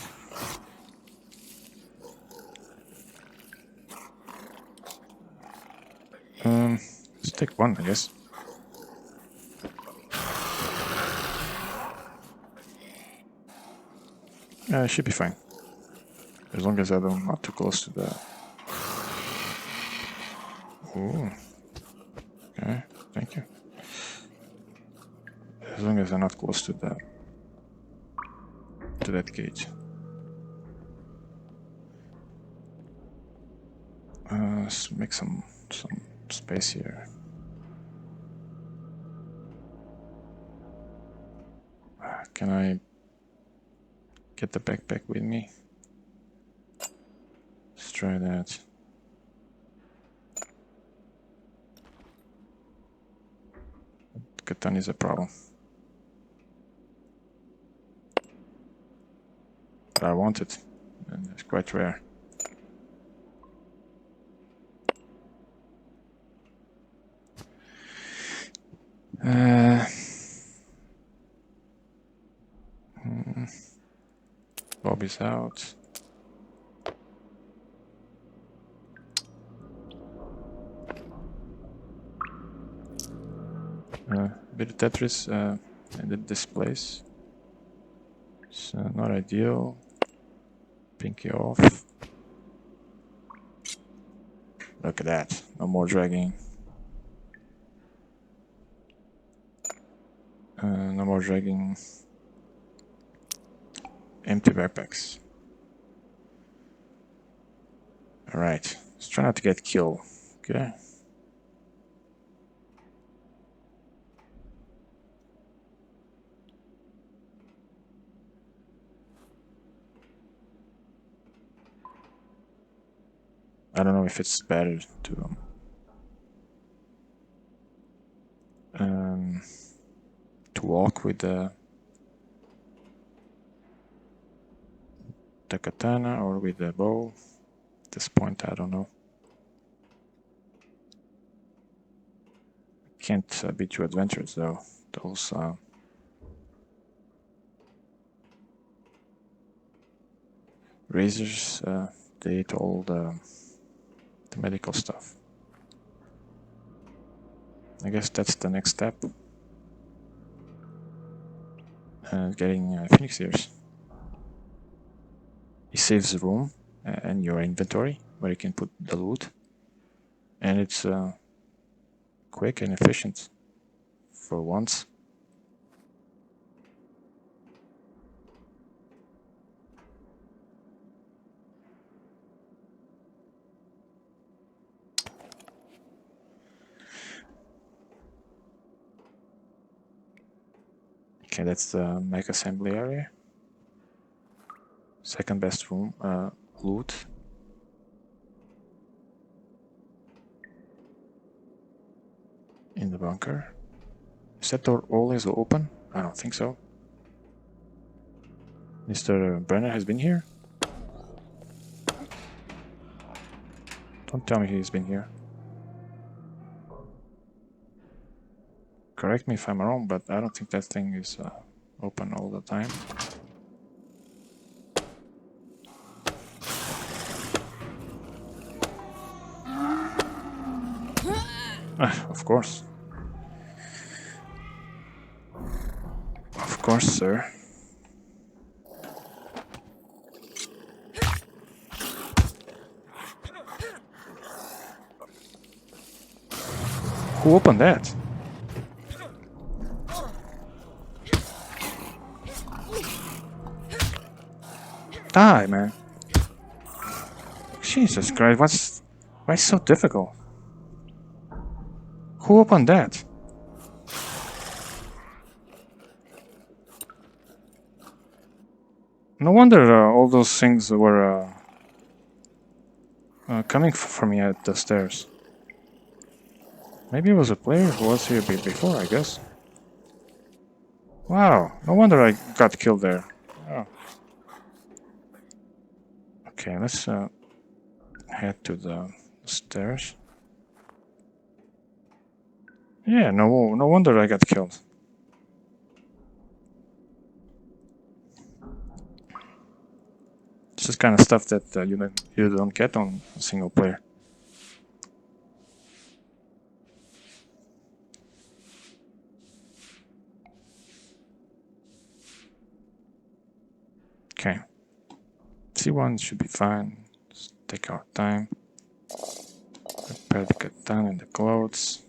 Let's take one, I guess. It should be fine. As long as I'm not too close to the... Ooh. Okay, thank you. As long as I'm not close to the... to that gate. Let's make some space here. Can I get the backpack with me? Let's try that. Katana is a problem. But I want it, and it's quite rare. Bobby's out. Bit of Tetris in this place. It's not ideal. Pinky off. Look at that. No more dragging. No more dragging empty backpacks. Alright. Let's try not to get killed. Okay. I don't know if it's better to walk with the katana or with the bow. At this point, I don't know. Can't be too adventurous though. Those razors, they ate all the medical stuff. I guess that's the next step. Getting Phoenix ears. It saves room in your inventory where you can put the loot, and it's quick and efficient for once. Okay, that's the mech assembly area. Second best room, loot. In the bunker. Is that door always open? I don't think so. Mr. Brenner has been here? Don't tell me he's been here. Correct me if I'm wrong, but I don't think that thing is open all the time. Of course. Of course, sir. Who opened that? Die, man. Jesus Christ, why is it so difficult? Who opened that? No wonder all those things were coming for me at the stairs. Maybe it was a player who was here before, I guess. Wow, no wonder I got killed there. Oh. Okay, let's head to the stairs. Yeah, no wonder I got killed. This is kind of stuff that you don't get on single player. Okay, C1 should be fine. Just take our time. Prepare the katana and the clothes.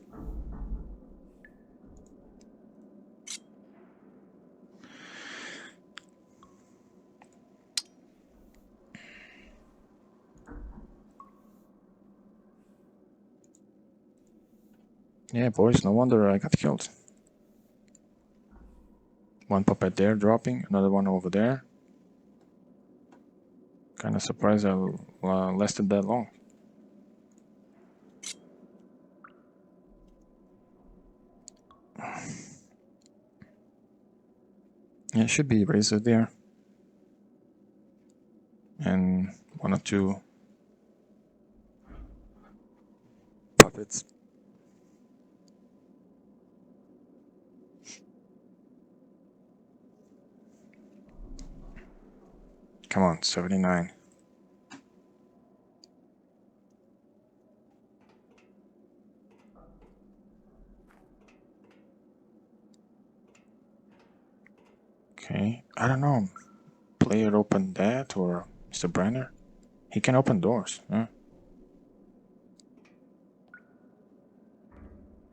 Yeah, boys, no wonder I got killed. One puppet there dropping, another one over there. Kinda surprised I lasted that long. Yeah, it should be razor there. And one or two puppets. Come on, 79. Okay, I don't know. Player opened that or Mr. Brenner? He can open doors, huh?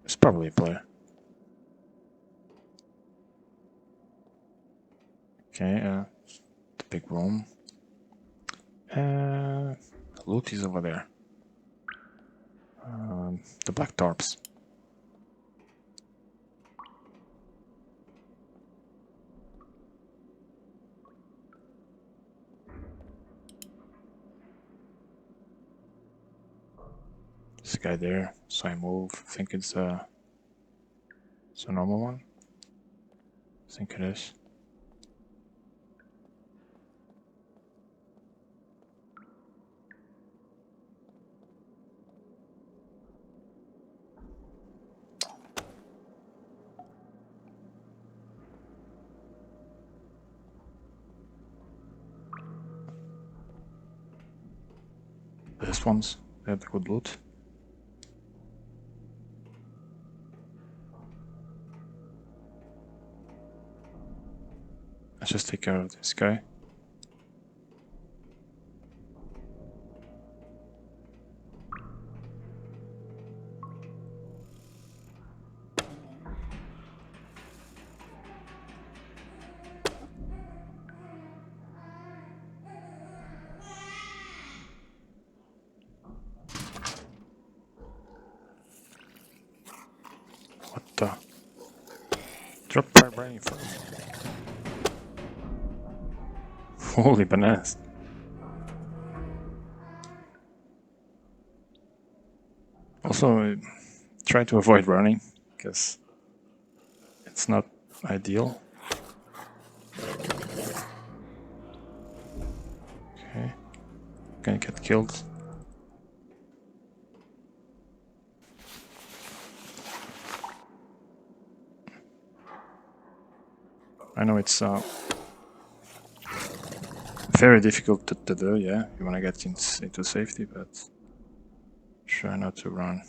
It's probably a player. Okay, the big room. Loot is over there. The black tarps. This guy there, so I move. I think it's a normal one. I think it is. Best ones, they have the good loot. Let's just take care of this guy. What the? Drop right in front of me. Holy bananas. Also, try to avoid running, because it's not ideal. Okay. Gonna get killed. I know it's very difficult to do, yeah. You wanna get into safety, but try not to run.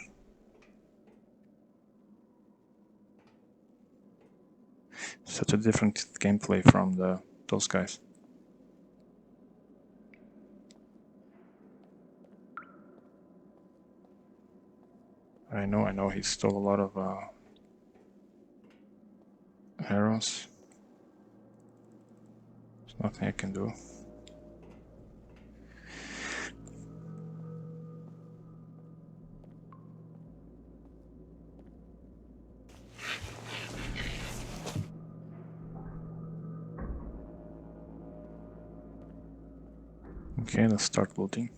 Such a different gameplay from those guys. I know he stole a lot of arrows. There's nothing I can do. Okay, let's start looting.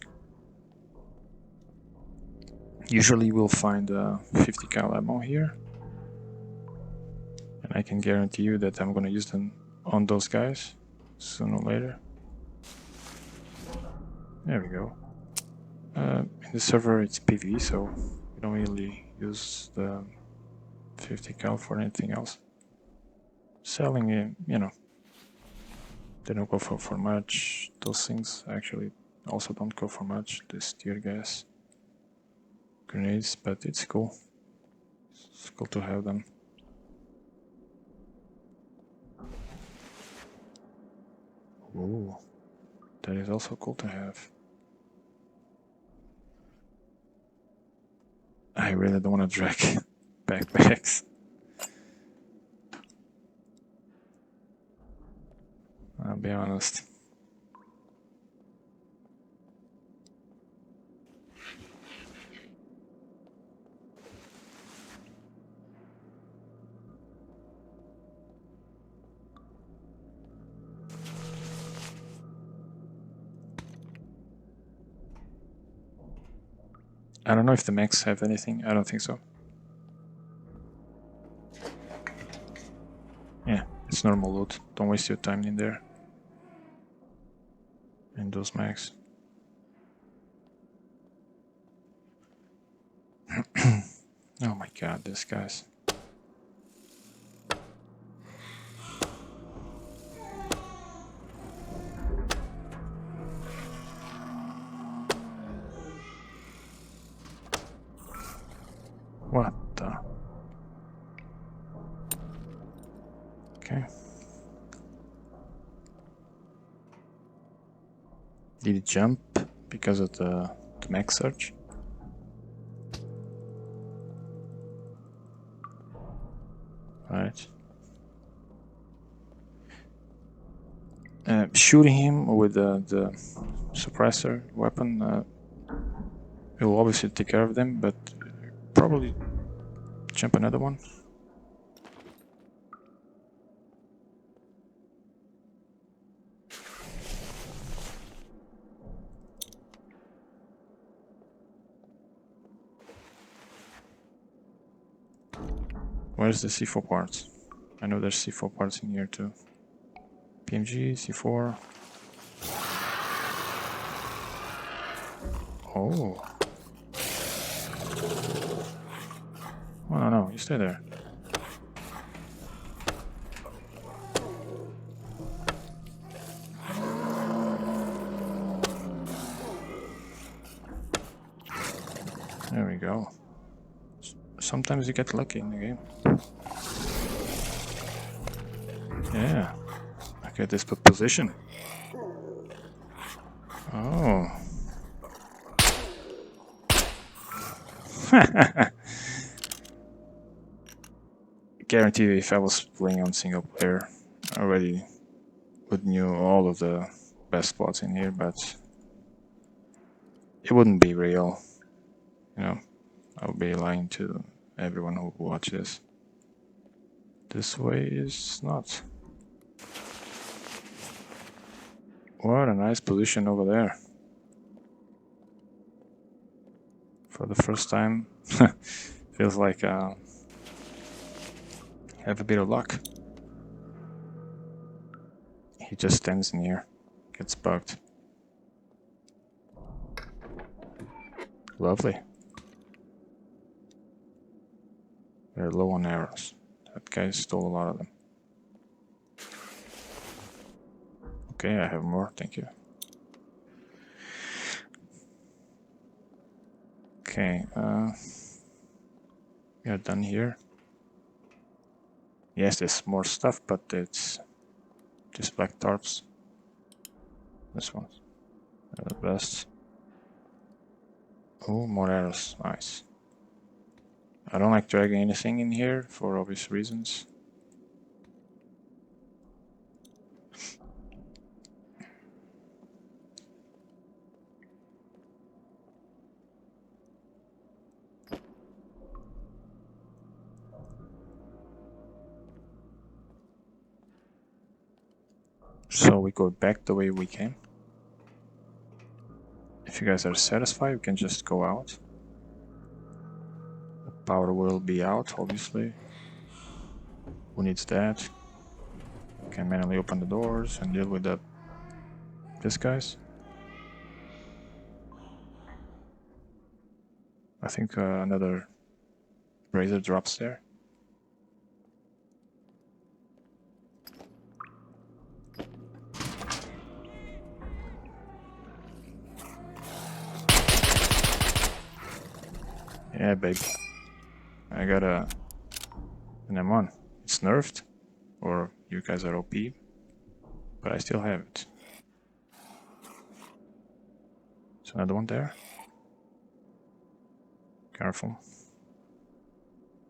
Usually we'll find 50 cal ammo here. And I can guarantee you that I'm gonna use them on those guys sooner or later. There we go. In the server it's PvE, so we don't really use the 50 cal for anything else. Selling it, you know, they don't go for much. Those things actually also don't go for much. This tear gas, grenades, but it's cool. It's cool to have them. Ooh, that is also cool to have. I really don't want to drag backpacks. I'll be honest. I don't know if the mechs have anything. I don't think so. Yeah, it's normal loot. Don't waste your time in there. In those mechs. Oh my god, these guys. What the? Okay. Did it jump because of the mech search? Right. Shooting him with the suppressor weapon will obviously take care of them, but probably jump another one. Where's the C4 parts? I know there's C4 parts in here too. PMG, C4. Oh. Oh, no, you stay there. There we go. Sometimes you get lucky in the game. Yeah. Okay, this position. Oh. Guarantee you, if I was playing on single player, I already would knew all of the best spots in here, but it wouldn't be real. You know, I would be lying to everyone who watches this. This way is not. What a nice position over there. For the first time, feels like I have a bit of luck. He just stands in here, gets bugged. Lovely. They're low on arrows. That guy stole a lot of them. Okay, I have more, thank you. Okay, we are done here. Yes, there's more stuff, but it's just black tarps. This one, the best. Oh, more arrows, nice. I don't like dragging anything in here for obvious reasons. So we go back the way we came. If you guys are satisfied, we can just go out. The power will be out, obviously. Who needs that? Can manually open the doors and deal with these guys. I think another razor drops there. Yeah, babe. I got an M1. It's nerfed, or you guys are OP, but I still have it. There's another one there. Careful.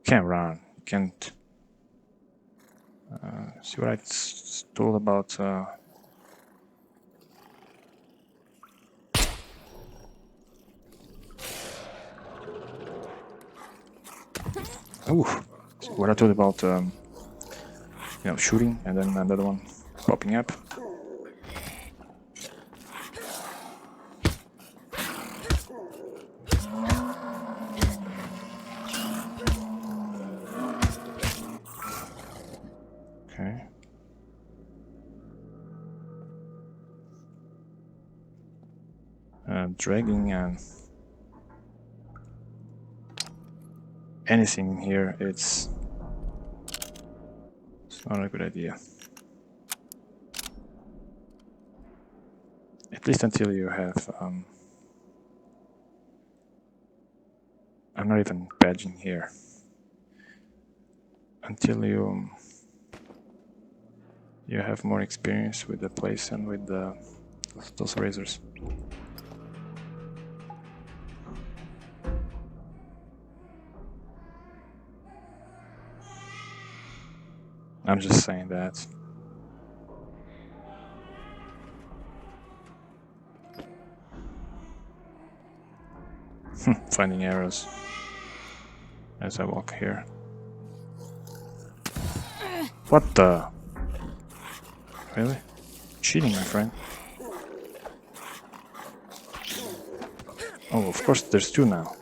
Can't run. You can't. See what I told about. Ooh, what I told about, you know, shooting and then another one popping up. Okay. Dragging anything in here, it's not a good idea. At least until you have. I'm not even badging here. Until you have more experience with the place and with those razors. I'm just saying that. Finding arrows as I walk here. What the? Really? Cheating, my friend. Oh, of course there's two now.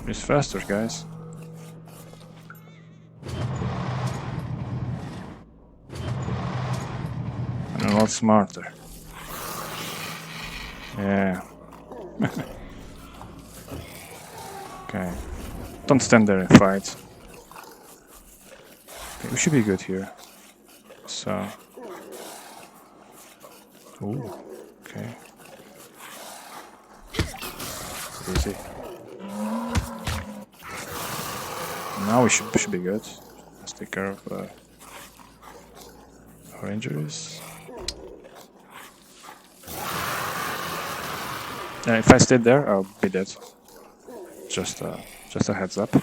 It's faster, guys. And a lot smarter. Yeah. Okay. Don't stand there and fight. Okay, we should be good here. So. Ooh. Okay. Easy. Now we should be good. Let's take care of our injuries. If I stayed there, I'll be dead. Just a heads up.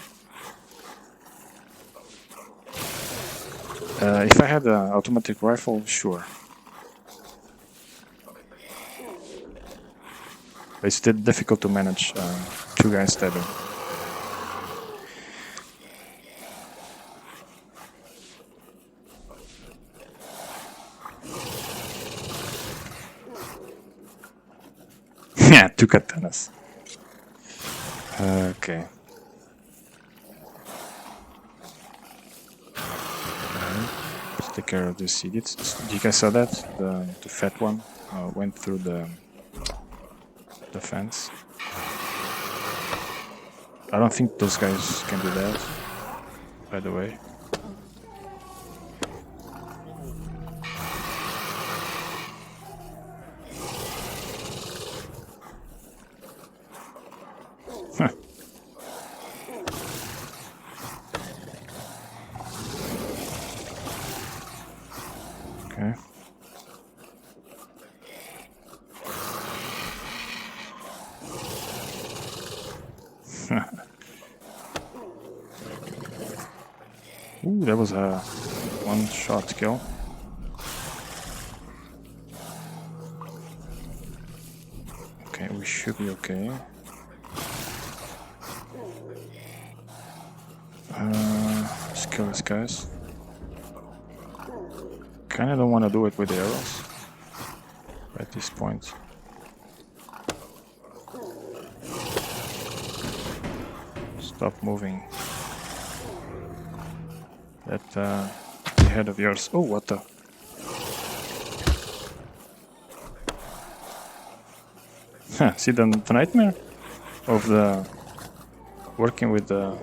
If I had an automatic rifle, sure. But it's still difficult to manage two guys stabbing. Yeah, two katanas. Okay. Let's take care of this idiot. You guys saw that? The fat one went through the fence. I don't think those guys can do that, by the way. Okay. Ooh, that was a one-shot kill. Okay, we should be okay. Let's kill these guys. Kinda don't want to do it with the arrows at this point. Stop moving. That the head of yours. Oh, what the? See the nightmare of the working with the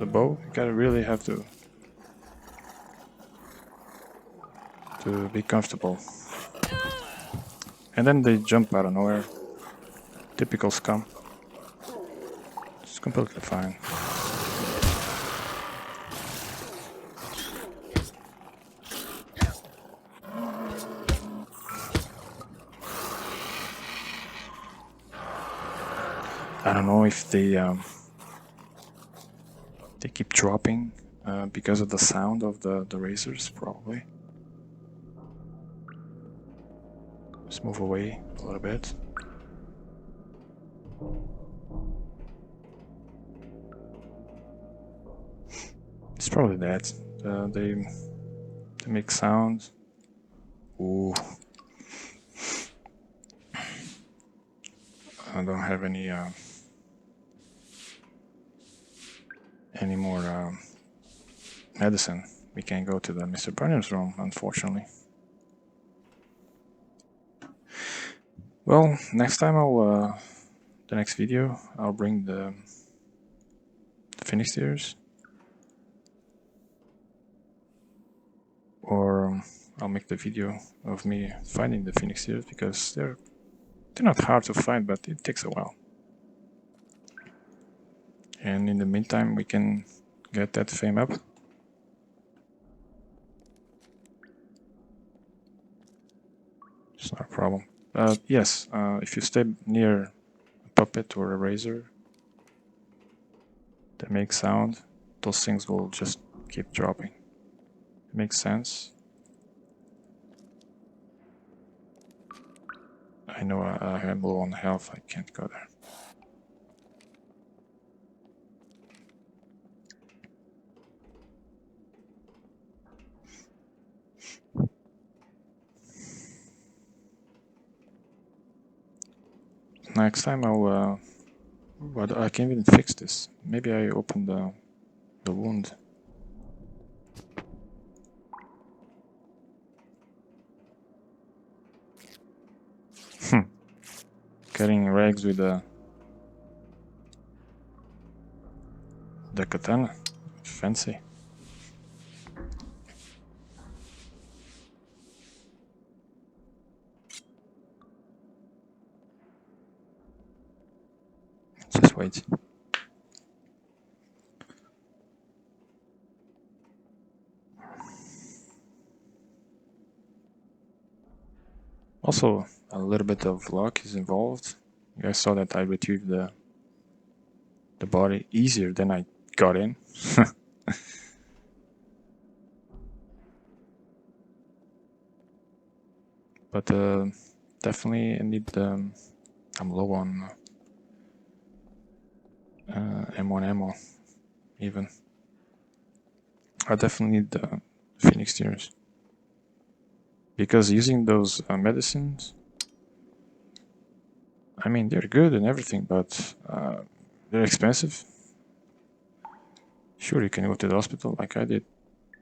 bow. You gotta really have to be comfortable. And then they jump out of nowhere. Typical SCUM. It's completely fine. I don't know if they keep dropping because of the sound of the razors, probably. Let's move away a little bit. It's probably that. They make sounds. Ooh. I don't have any more medicine. We can't go to the Mr. Burner's room, unfortunately. Well, next time the next video, I'll bring the Phoenix Tears. Or I'll make the video of me finding the Phoenix Tears, because they're not hard to find, but it takes a while. And in the meantime, we can get that fame up. It's not a problem. Yes, if you stay near a puppet or a razor that makes sound, those things will just keep dropping. It makes sense. I know I am low on health, I can't go there. Next time I'll But I can't even fix this. Maybe I opened the wound. Cutting rags with the katana. Fancy. Just wait. Also, a little bit of luck is involved. You guys saw that I retrieved the body easier than I got in. But definitely I need I'm low on M1 ammo even. I definitely need the Phoenix tears. Because using those medicines, I mean, they're good and everything, but they're expensive. Sure, you can go to the hospital like I did,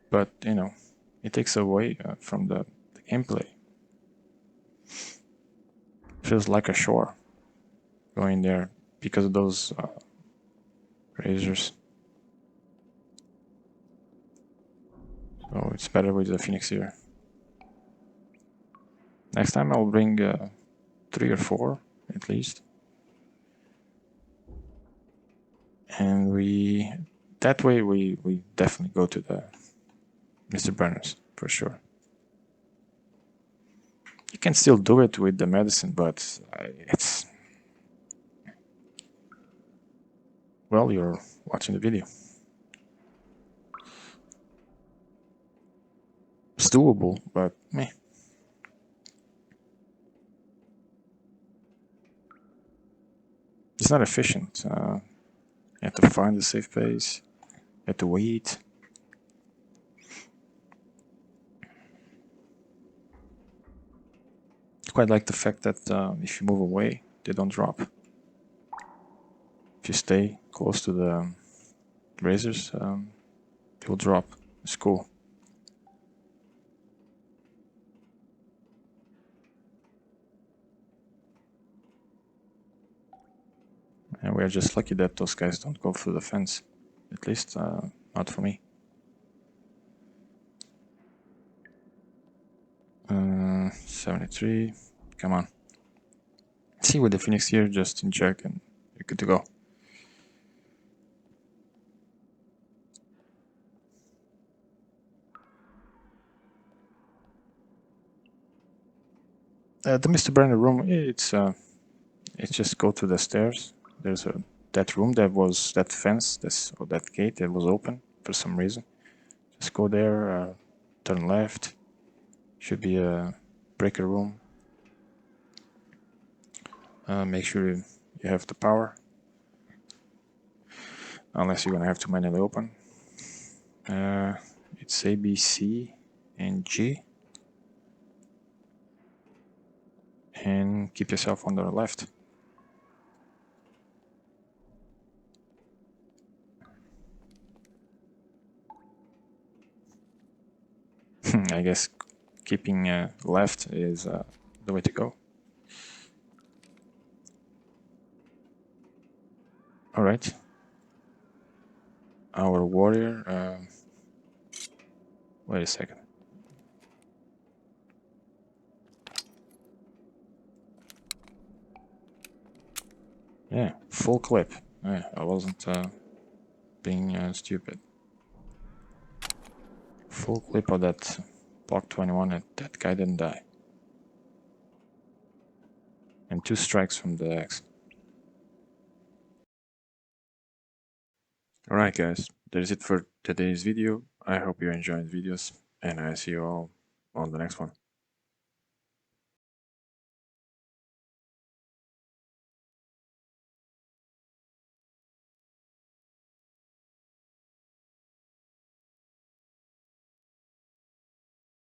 but you know, it takes away from the gameplay. Feels like a chore going there because of those razors. So it's better with the Phoenix here. Next time I'll bring 3 or 4 at least. And that way we definitely go to the Mr. Burners for sure. You can still do it with the medicine, but it's... Well, you're watching the video. It's doable, but meh. It's not efficient. You have to find a safe place. You have to wait. I quite like the fact that if you move away, they don't drop. If you stay close to the razors, they will drop. It's cool. And we're just lucky that those guys don't go through the fence. At least, not for me. 73. Come on. See, with the Phoenix here, just inject and you're good to go. The Mr. Burner room, it's just go to the stairs. There's that room that fence, or that gate that was open for some reason. Just go there, turn left. Should be a breaker room. Make sure you have the power. Unless you're gonna have to manually open. It's A, B, C, and G. And keep yourself on the left. I guess keeping left is the way to go. Alright. Our warrior... wait a second. Yeah, full clip. Yeah, I wasn't being stupid. Full clip of that block 21 and that guy didn't die. And 2 strikes from the axe. Alright guys, that is it for today's video. I hope you enjoyed videos and I see you all on the next one.